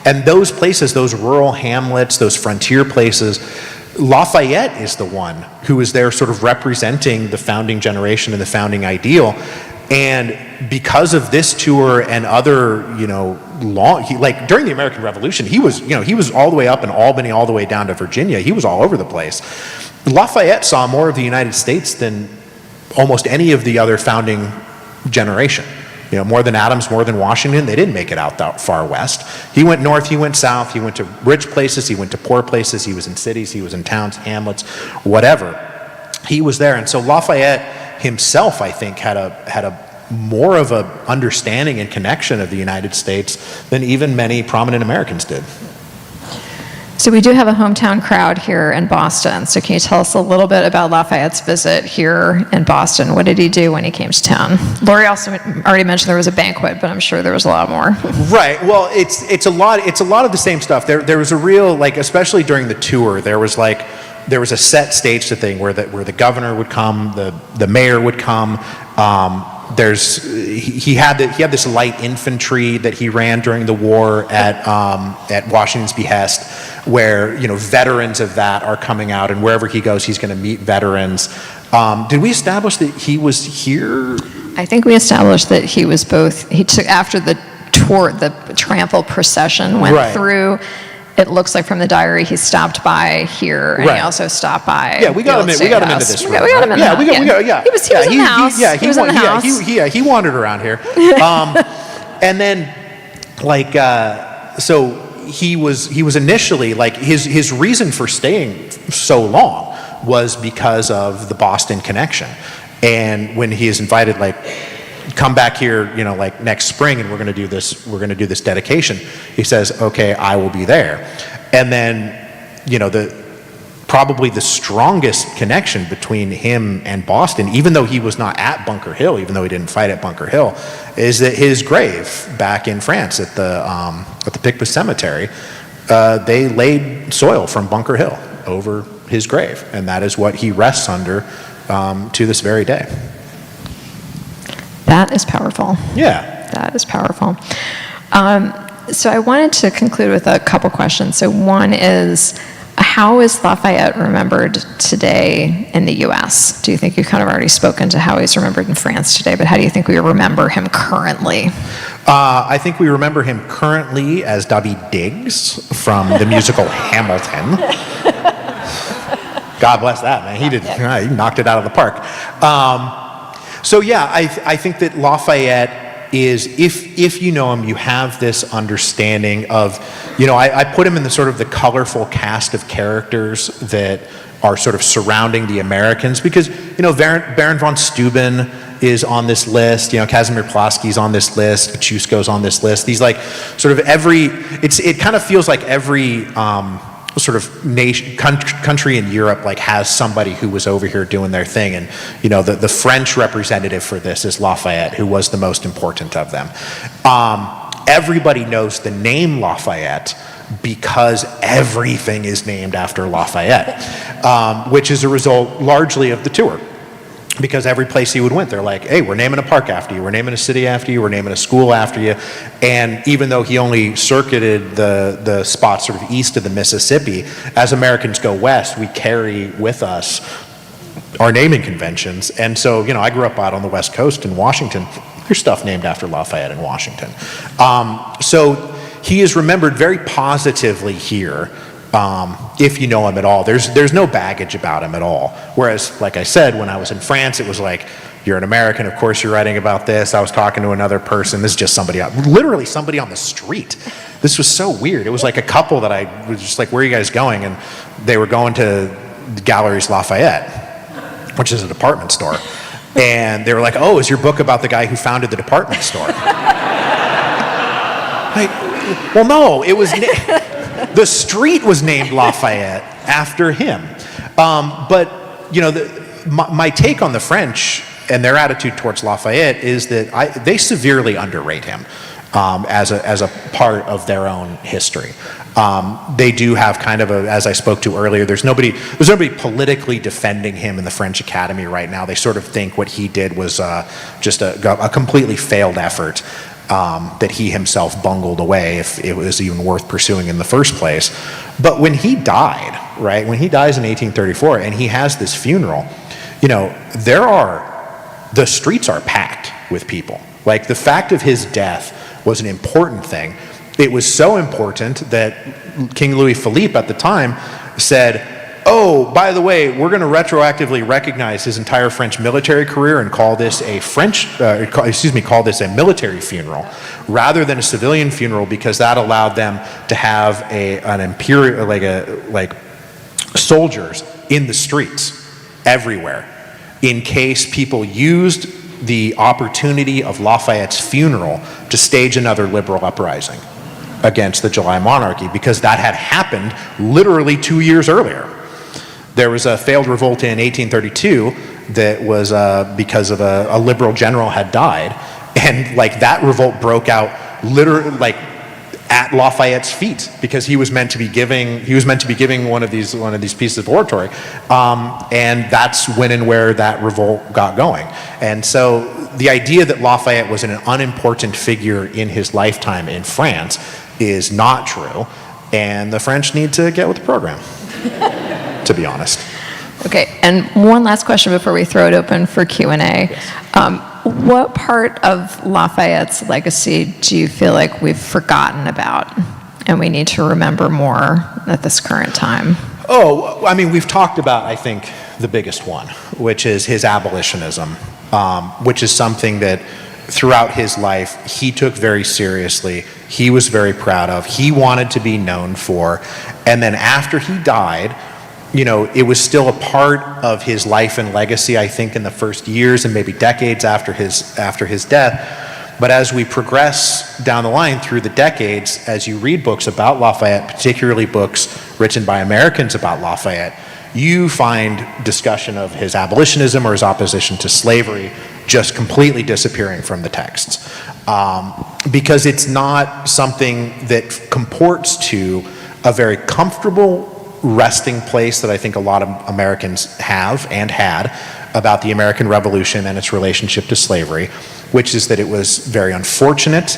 B: And those places, those rural hamlets, those frontier places, Lafayette is the one who is there sort of representing the founding generation and the founding ideal. And because of this tour and other, during the American Revolution, he was all the way up in Albany, all the way down to Virginia. He was all over the place. Lafayette saw more of the United States than almost any of the other founding generation. More than Adams, more than Washington. They didn't make it out that far west. He went north, he went south, he went to rich places, he went to poor places, he was in cities, he was in towns, hamlets, whatever. He was there. And so Lafayette himself, I think, had a more of a understanding and connection of the United States than even many prominent Americans did.
A: So we do have a hometown crowd here in Boston. So can you tell us a little bit about Lafayette's visit here in Boston? What did he do when he came to town? Lori also already mentioned there was a banquet, but I'm sure there was a lot more.
B: Right. Well, it's a lot of the same stuff. There was a real, especially during the tour, there was a set stage to thing where the governor would come, the mayor would come. He had this light infantry that he ran during the war at Washington's behest, where veterans of that are coming out, and wherever he goes, he's going to meet veterans. Did we establish that he was here?
A: I think we established that he was both. He took after the tour, the triumphal procession went through. It looks like from the diary he stopped by here, and he also stopped by.
B: Yeah, we got him into this room.
A: We got him in. He was in the house. He was in the house.
B: He wandered around here. And then, so he was initially his reason for staying so long was because of the Boston connection, and when he is invited, come back here, next spring, and we're going to do this dedication. He says, okay, I will be there. And then, probably the strongest connection between him and Boston, even though he was not at Bunker Hill, even though he didn't fight at Bunker Hill, is that his grave back in France at the Picpus Cemetery, they laid soil from Bunker Hill over his grave, and that is what he rests under to this very day.
A: That is powerful.
B: Yeah.
A: That is powerful. So I wanted to conclude with a couple questions. So one is, how is Lafayette remembered today in the U.S.? Do you think you've kind of already spoken to how he's remembered in France today, but how do you think we remember him currently?
B: I think we remember him currently as David Diggs from the musical Hamilton. God bless that, man. He knocked it out of the park. So yeah, I think that Lafayette is, if you know him, you have this understanding of, I put him in the sort of the colorful cast of characters that are sort of surrounding the Americans, because, Baron von Steuben is on this list, Casimir Pulaski's on this list, Kosciuszko's on this list. These sort of it kind of feels like every sort of nation, country in Europe has somebody who was over here doing their thing, and the French representative for this is Lafayette, who was the most important of them. Everybody knows the name Lafayette because everything is named after Lafayette, which is a result largely of the tour. Because every place he would went, they're like, hey, we're naming a park after you, we're naming a city after you, we're naming a school after you. And even though he only circuited the spots sort of east of the Mississippi, as Americans go west, we carry with us our naming conventions. And so, I grew up out on the West Coast in Washington. There's stuff named after Lafayette in Washington. So he is remembered very positively here. If you know him at all. There's no baggage about him at all. Whereas, like I said, when I was in France, it was like, you're an American, of course you're writing about this. I was talking to another person. This is just literally somebody on the street. This was so weird. It was like a couple that I was just like, where are you guys going? And they were going to Galeries Lafayette, which is a department store. And they were like, oh, is your book about the guy who founded the department store? Well, no, it was... The street was named Lafayette after him. But, my take on the French and their attitude towards Lafayette is that they severely underrate him as a part of their own history. They do have kind of as I spoke to earlier, there's nobody politically defending him in the French Academy right now. They sort of think what he did was just a completely failed effort. That he himself bungled away, if it was even worth pursuing in the first place. But when he died, right, when he dies in 1834 and he has this funeral, the streets are packed with people. Like, the fact of his death was an important thing. It was so important that King Louis Philippe at the time said, oh, by the way, we're going to retroactively recognize his entire French military career and call this call this a military funeral rather than a civilian funeral, because that allowed them to have an imperial, like soldiers in the streets everywhere, in case people used the opportunity of Lafayette's funeral to stage another liberal uprising against the July monarchy, because that had happened literally 2 years earlier. There was a failed revolt in 1832 that was because of a liberal general had died, and that revolt broke out literally at Lafayette's feet, because he was meant to be giving one of these pieces of oratory, and that's when and where that revolt got going. And so the idea that Lafayette was an unimportant figure in his lifetime in France is not true, and the French need to get with the program. To be honest.
A: Okay, and one last question before we throw it open for Q&A.
B: Yes.
A: What part of Lafayette's legacy do you feel like we've forgotten about and we need to remember more at this current time?
B: Oh, I mean, we've talked about, I think, the biggest one, which is his abolitionism, which is something that throughout his life he took very seriously, he was very proud of, he wanted to be known for, and then after he died, it was still a part of his life and legacy, I think, in the first years and maybe decades after his death. But as we progress down the line through the decades, as you read books about Lafayette, particularly books written by Americans about Lafayette, you find discussion of his abolitionism or his opposition to slavery just completely disappearing from the texts. Because it's not something that comports to a very comfortable resting place that I think a lot of Americans have and had about the American Revolution and its relationship to slavery, which is that it was very unfortunate.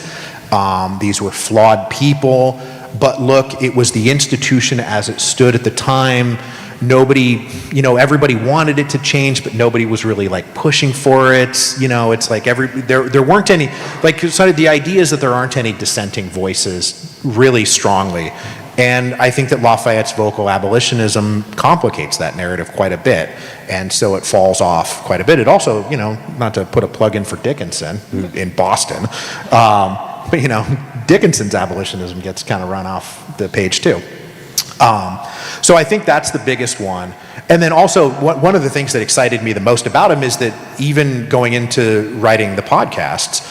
B: These were flawed people, but look, it was the institution as it stood at the time. Nobody, everybody wanted it to change, but nobody was really like pushing for it. It's like there weren't any, like, sort of the idea is that there aren't any dissenting voices really strongly. And I think that Lafayette's vocal abolitionism complicates that narrative quite a bit. And so it falls off quite a bit. It also, not to put a plug in for Dickinson in Boston, but Dickinson's abolitionism gets kind of run off the page too. So I think that's the biggest one. And then also, one of the things that excited me the most about him is that even going into writing the podcasts,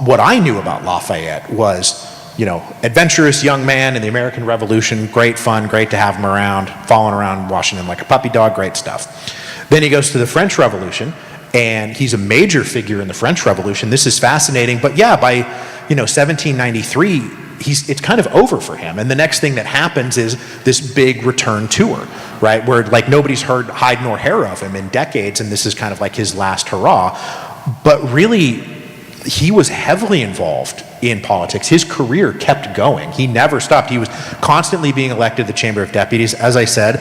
B: what I knew about Lafayette was, adventurous young man in the American Revolution, great fun, great to have him around, following around Washington like a puppy dog, great stuff. Then he goes to the French Revolution, and he's a major figure in the French Revolution. This is fascinating, but yeah, by 1793, it's kind of over for him. And the next thing that happens is this big return tour, right? Where like nobody's heard hide nor hair of him in decades, and this is kind of like his last hurrah. But really, he was heavily involved in politics. His career kept going. He never stopped. He was constantly being elected to the Chamber of Deputies. As I said,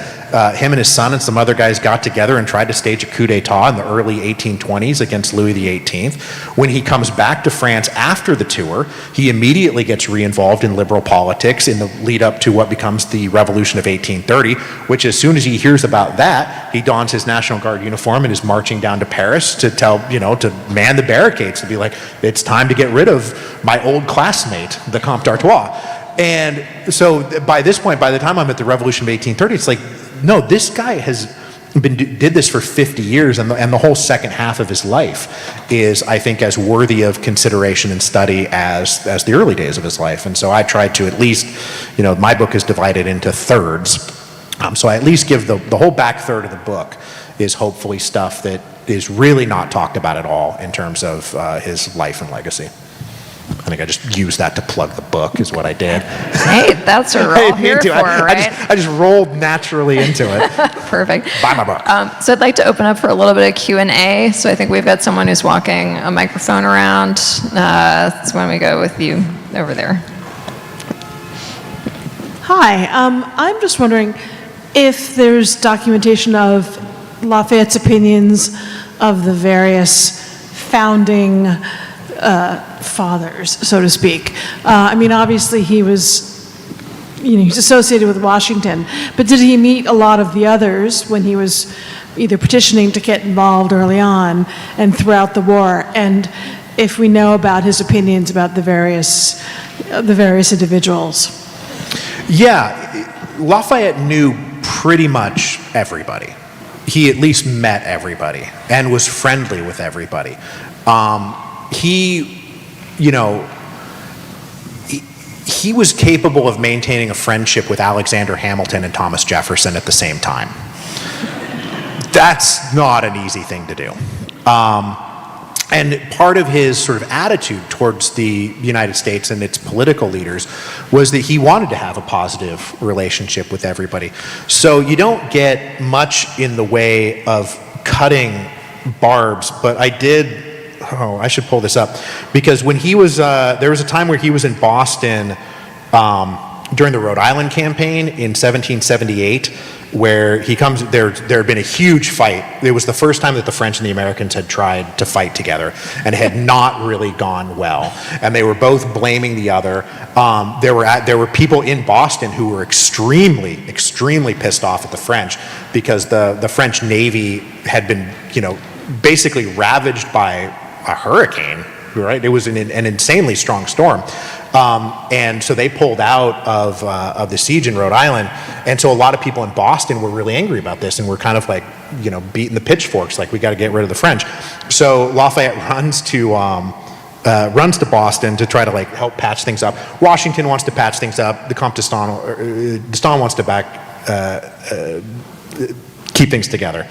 B: him and his son and some other guys got together and tried to stage a coup d'etat in the early 1820s against Louis XVIII. When he comes back to France after the tour, he immediately gets re-involved in liberal politics in the lead up to what becomes the Revolution of 1830, which as soon as he hears about that, he dons his National Guard uniform and is marching down to Paris to to man the barricades, to be like, it's time to get rid of my old classmate, the Comte d'Artois. And so by this point, by the time I'm at the Revolution of 1830, it's like, no, this guy did this for 50 years, and the whole second half of his life is, I think, as worthy of consideration and study as the early days of his life. And so I tried to at least, my book is divided into thirds, so I at least give the whole back third of the book is hopefully stuff that is really not talked about at all in terms of his life and legacy. I think I just used that to plug the book, is what I did.
A: Hey, that's what we're all here for, right?
B: I just rolled naturally into it.
A: Perfect.
B: Buy my book.
A: So I'd like to open up for a little bit of Q&A. So I think we've got someone who's walking a microphone around. So why don't we go with you over there?
D: Hi, I'm just wondering if there's documentation of Lafayette's opinions of the various founding fathers, so to speak. Obviously he was, he's associated with Washington, but did he meet a lot of the others when he was either petitioning to get involved early on and throughout the war? And if we know about his opinions about the various individuals?
B: Yeah, Lafayette knew pretty much everybody. He at least met everybody and was friendly with everybody. He was capable of maintaining a friendship with Alexander Hamilton and Thomas Jefferson at the same time. That's not an easy thing to do. And part of his sort of attitude towards the United States and its political leaders was that he wanted to have a positive relationship with everybody. So you don't get much in the way of cutting barbs, but I should pull this up, because when he was, there was a time where he was in Boston during the Rhode Island campaign in 1778, where there had been a huge fight. It was the first time that the French and the Americans had tried to fight together, and it had not really gone well. And they were both blaming the other. There were people in Boston who were extremely, extremely pissed off at the French, because the French Navy had been, basically ravaged by a hurricane, right? It was an insanely strong storm. And so they pulled out of the siege in Rhode Island. And so a lot of people in Boston were really angry about this, and were kind of like, beating the pitchforks, like, we got to get rid of the French. So Lafayette runs to Boston to try to help patch things up. Washington wants to patch things up. The Comte d'Estaing wants to keep things together.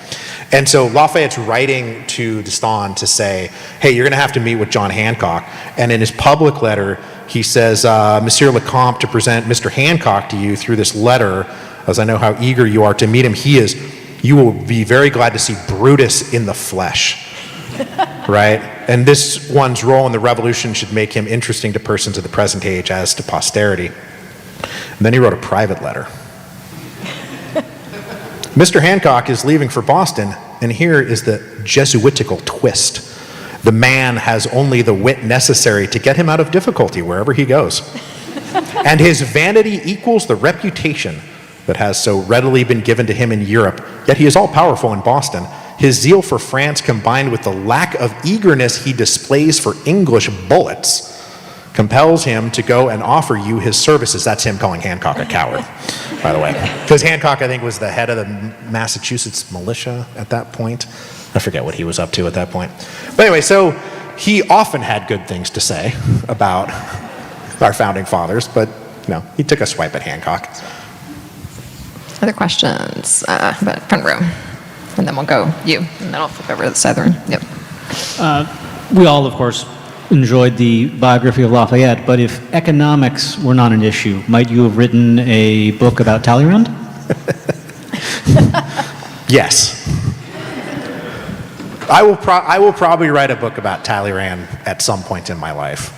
B: And so Lafayette's writing to d'Estaing to say, hey, you're going to have to meet with John Hancock. And in his public letter, he says, Monsieur le Comte, to present Mr. Hancock to you through this letter, as I know how eager you are to meet him. You will be very glad to see Brutus in the flesh, right? And this one's role in the revolution should make him interesting to persons of the present age as to posterity. And then he wrote a private letter. Mr. Hancock is leaving for Boston, and here is the Jesuitical twist. The man has only the wit necessary to get him out of difficulty wherever he goes. And his vanity equals the reputation that has so readily been given to him in Europe, yet he is all powerful in Boston. His zeal for France combined with the lack of eagerness he displays for English bullets compels him to go and offer you his services. That's him calling Hancock a coward, by the way. Because Hancock, I think, was the head of the Massachusetts militia at that point. I forget what he was up to at that point. But anyway, so he often had good things to say about our founding fathers, but no, he took a swipe at Hancock.
A: Other questions? About front row. And then we'll go you, and then I'll flip over to the side of the room. Yep.
E: We all, of course, enjoyed the biography of Lafayette, but if economics were not an issue, might you have written a book about Talleyrand?
B: Yes. I will probably write a book about Talleyrand at some point in my life.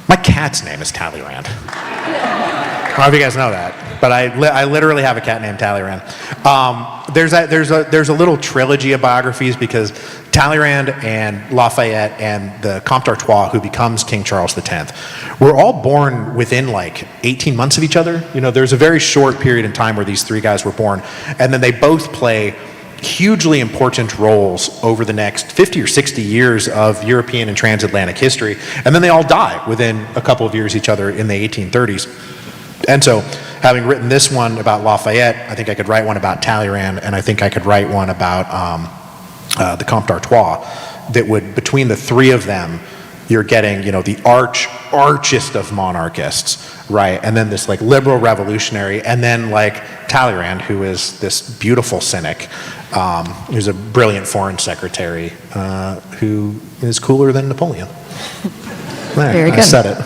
B: My cat's name is Talleyrand. I don't know if you guys know that, but I literally have a cat named Talleyrand. There's a little trilogy of biographies because Talleyrand and Lafayette and the Comte d'Artois, who becomes King Charles X, were all born within like 18 months of each other. You know, there's a very short period in time where these three guys were born, and then they both play hugely important roles over the next 50 or 60 years of European and transatlantic history, and then they all die within a couple of years each other in the 1830s. And so, having written this one about Lafayette, I think I could write one about Talleyrand, and I think I could write one about the Comte d'Artois, that would, between the three of them, you're getting, you know, the archest of monarchists, right? And then this like liberal revolutionary, and then like Talleyrand, who is this beautiful cynic, who's a brilliant foreign secretary, who is cooler than Napoleon. There,
A: Very good.
B: I said it.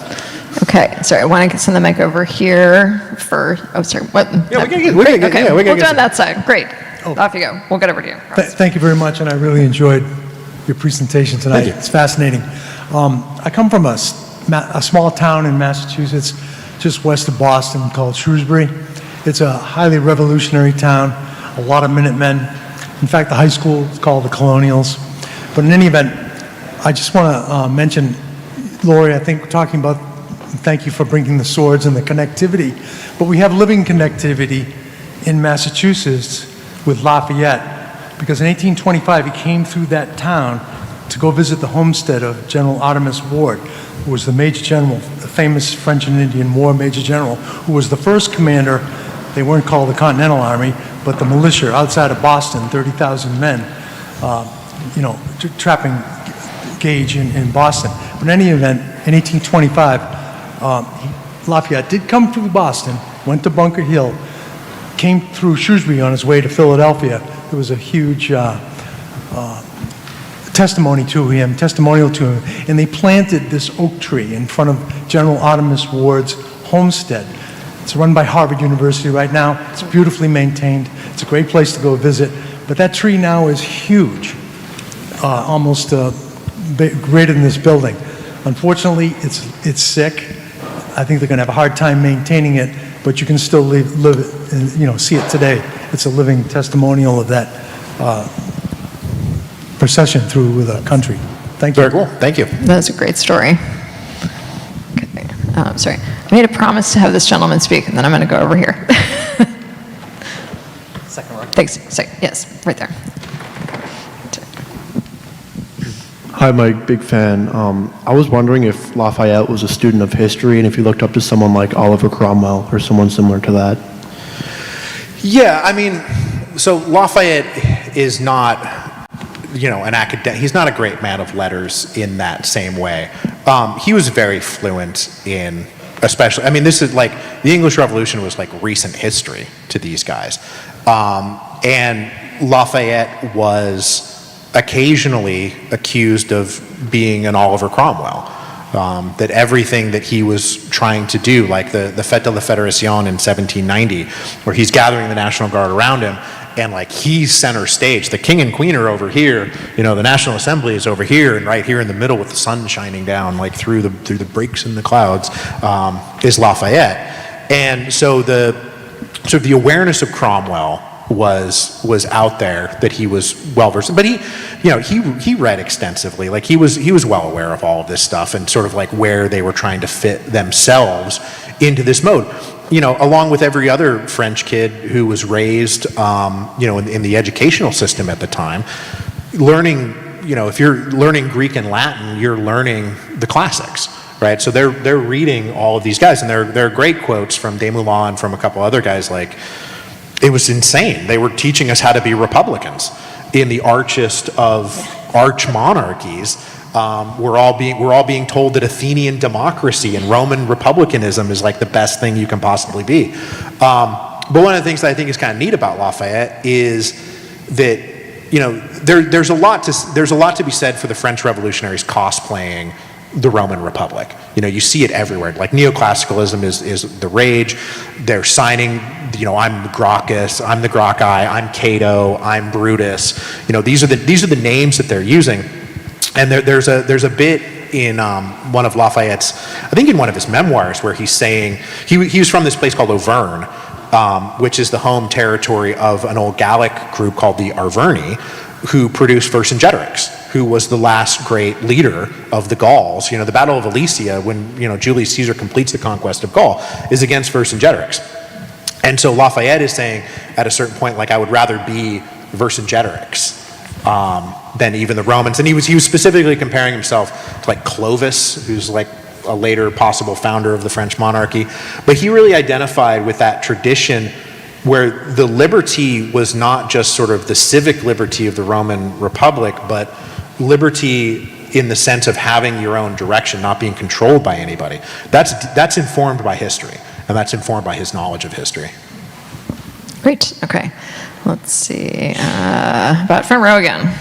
A: Okay, sorry, I want to send the mic over here for, oh, sorry, what?
B: Yeah, we can get-
A: Great,
B: we can get-
A: okay,
B: yeah, we can
A: we'll
B: get
A: do on
B: some-
A: that side, great. Off you go, we'll get over to you.
F: Thank you very much, and I really enjoyed your presentation tonight.
B: Thank you.
F: It's fascinating. I come from a small town in Massachusetts, just west of Boston, called Shrewsbury. It's a highly revolutionary town, a lot of Minutemen. In fact, the high school is called the Colonials. But in any event, I just want to mention, Lori, I think we're talking about, thank you for bringing the swords and the connectivity, but we have living connectivity in Massachusetts with Lafayette, because in 1825 he came through that town to go visit the homestead of General Artemus Ward, who was the Major General, the famous French and Indian War Major General, who was the first commander. They weren't called the Continental Army, but the militia outside of Boston, 30,000 men, trapping Gage in Boston. But in any event, in 1825, Lafayette did come through Boston, went to Bunker Hill, came through Shrewsbury on his way to Philadelphia. There was a huge testimonial to him, and they planted this oak tree in front of General Artemus Ward's homestead. It's run by Harvard University right now. It's beautifully maintained. It's a great place to go visit. But that tree now is huge, almost greater than this building. Unfortunately, it's sick. I think they're going to have a hard time maintaining it, but you can still live it and see it today. It's a living testimonial of that procession through the country. Thank you.
B: Very cool. Thank you.
A: That was a great story. Okay, sorry. I made a promise to have this gentleman speak, and then I'm going to go over here.
G: Second row.
A: Thanks. Yes, right there.
H: Hi, Mike, big fan. I was wondering if Lafayette was a student of history and if you looked up to someone like Oliver Cromwell or someone similar to that.
B: Yeah, I mean, so Lafayette is not, an academic. He's not a great man of letters in that same way. He was very fluent in, especially, I mean, this is like, the English Revolution was like recent history to these guys. And Lafayette was occasionally accused of being an Oliver Cromwell. that everything that he was trying to do, like the Fête de la Fédération in 1790, where he's gathering the National Guard around him, and like he's center stage. The king and queen are over here, the National Assembly is over here, and right here in the middle with the sun shining down like through the breaks in the clouds is Lafayette. And so the awareness of Cromwell was out there, that he was well versed, but he read extensively. Like he was well aware of all of this stuff and sort of like where they were trying to fit themselves into this mode. Along with every other French kid who was raised, in the educational system at the time, learning, if you're learning Greek and Latin, you're learning the classics, right? So they're reading all of these guys, and there are great quotes from Desmoulins and from a couple other guys. Like, it was insane. They were teaching us how to be Republicans in the archest of arch monarchies. We're all being told that Athenian democracy and Roman republicanism is like the best thing you can possibly be. But one of the things that I think is kind of neat about Lafayette is that there's a lot to be said for the French revolutionaries cosplaying the Roman Republic. You see it everywhere. Like neoclassicalism is the rage. They're signing, I'm Gracchus, I'm the Gracchi, I'm Cato, I'm Brutus. These are the names that they're using. And there's a bit in one of Lafayette's, I think in one of his memoirs, where he's saying, he was from this place called Auvergne, which is the home territory of an old Gallic group called the Arverni, who produced Vercingetorix, who was the last great leader of the Gauls. The Battle of Alesia, when Julius Caesar completes the conquest of Gaul, is against Vercingetorix. And so Lafayette is saying at a certain point, like, I would rather be Vercingetorix than even the Romans. And he was specifically comparing himself to like Clovis, who's like a later possible founder of the French monarchy. But he really identified with that tradition where the liberty was not just sort of the civic liberty of the Roman Republic, but liberty in the sense of having your own direction, not being controlled by anybody. That's informed by history, and that's informed by his knowledge of history.
A: Great, okay. Let's see, about front row again.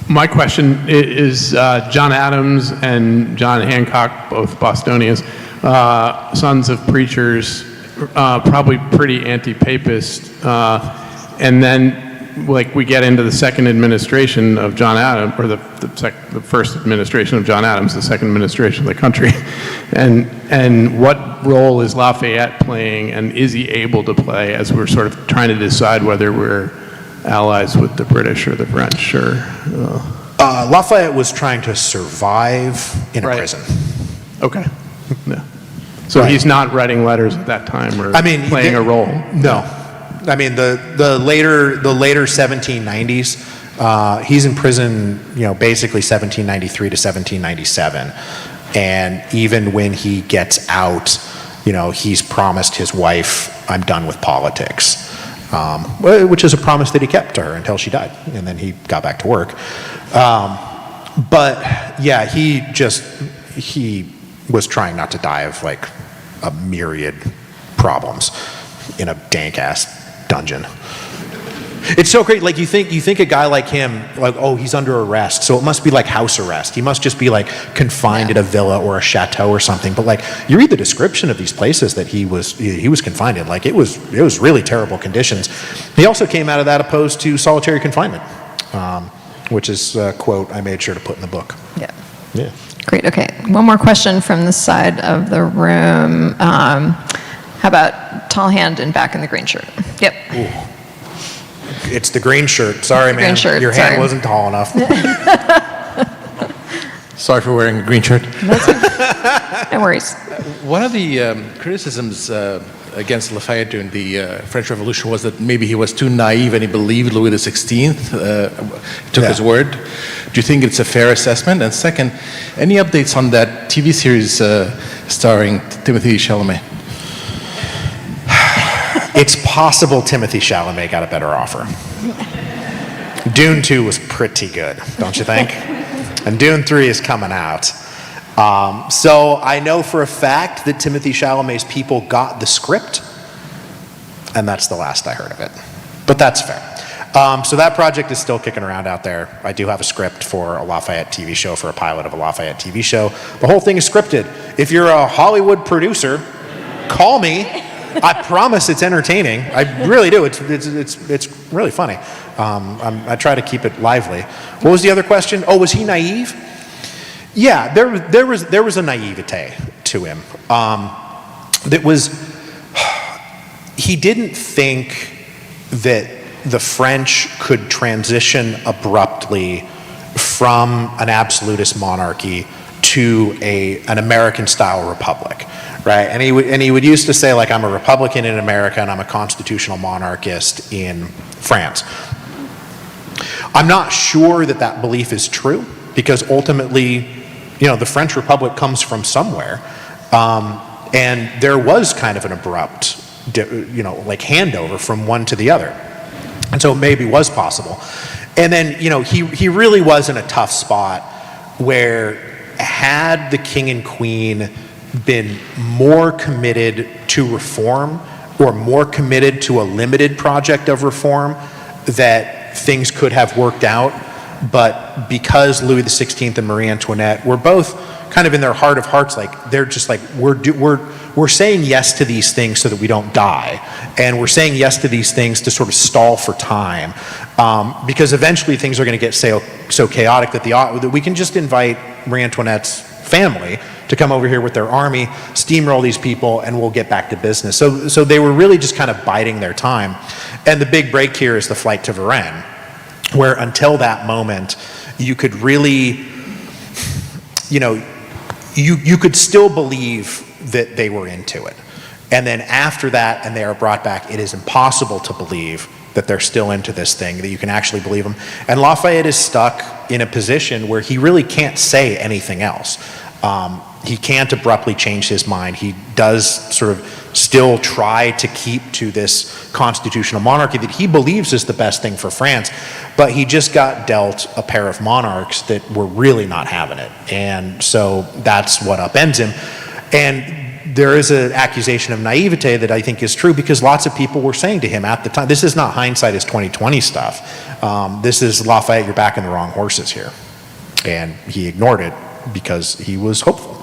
G: My question is John Adams and John Hancock, both Bostonians, sons of preachers, probably pretty anti-papist, and then we get into the second administration of John Adams, or the first administration of John Adams, the second administration of the country, and what role is Lafayette playing, and is he able to play, as we're sort of trying to decide whether we're allies with the British or the French, or...
B: Lafayette was trying to survive in a prison.
G: Okay. Yeah. So he's not writing letters at that time, or playing a role?
B: No. The later 1790s, he's in prison, basically 1793 to 1797. And even when he gets out, he's promised his wife, I'm done with politics. Which is a promise that he kept to her until she died, and then he got back to work. But yeah, he was trying not to die of like a myriad problems in a dank ass dungeon. It's so great. Like you think a guy like him, like, oh, he's under arrest, so it must be like house arrest. He must just be like confined at a villa or a chateau or something. But like you read the description of these places that he was confined in, like it was really terrible conditions. He also came out of that opposed to solitary confinement, which is a quote I made sure to put in the book.
A: Yeah.
B: Yeah.
A: Great, okay. One more question from this side of the room. How about tall hand and back in the green shirt? Yep.
B: Ooh. It's the green shirt. Sorry, man.
A: Green shirt,
B: your hand wasn't tall enough.
I: Sorry for wearing a green shirt.
A: No worries.
I: One of the criticisms against Lafayette during the French Revolution was that maybe he was too naive and he believed Louis XVI took his word. Do you think it's a fair assessment? And second, any updates on that TV series starring Timothée Chalamet?
B: It's possible Timothée Chalamet got a better offer. Dune 2 was pretty good, don't you think? And Dune 3 is coming out. So I know for a fact that Timothée Chalamet's people got the script, and that's the last I heard of it. But that's fair. So that project is still kicking around out there. I do have a script for a Lafayette TV show, for a pilot of a Lafayette TV show. The whole thing is scripted. If you're a Hollywood producer, call me. I promise it's entertaining. I really do. It's really funny. I try to keep it lively. What was the other question? Oh, was he naive? Yeah, there was a naivete to him. He didn't think that the French could transition abruptly from an absolutist monarchy to an American-style republic, right? And he would used to say, like, I'm a Republican in America and I'm a constitutional monarchist in France. I'm not sure that belief is true, because ultimately, the French Republic comes from somewhere, and there was kind of an abrupt, like handover from one to the other. And so it maybe was possible. And then, he really was in a tough spot where, had the king and queen been more committed to reform, or more committed to a limited project of reform, that things could have worked out. But because Louis XVI and Marie Antoinette were both kind of in their heart of hearts, like, they're just like, we're saying yes to these things so that we don't die. And we're saying yes to these things to sort of stall for time. Because eventually things are going to get so chaotic that we can just invite Marie Antoinette's family to come over here with their army, steamroll these people, and we'll get back to business. So they were really just kind of biding their time. And the big break here is the flight to Varennes, where until that moment, you could really, you could still believe that they were into it. And then after that, and they are brought back, it is impossible to believe that they're still into this thing, that you can actually believe them. And Lafayette is stuck in a position where he really can't say anything else. He can't abruptly change his mind. He does sort of still try to keep to this constitutional monarchy that he believes is the best thing for France, but he just got dealt a pair of monarchs that were really not having it. And so that's what upends him. And there is an accusation of naivete that I think is true, because lots of people were saying to him at the time, this is not hindsight is 2020 stuff. This is, Lafayette, you're backing the wrong horses here. And he ignored it because he was hopeful.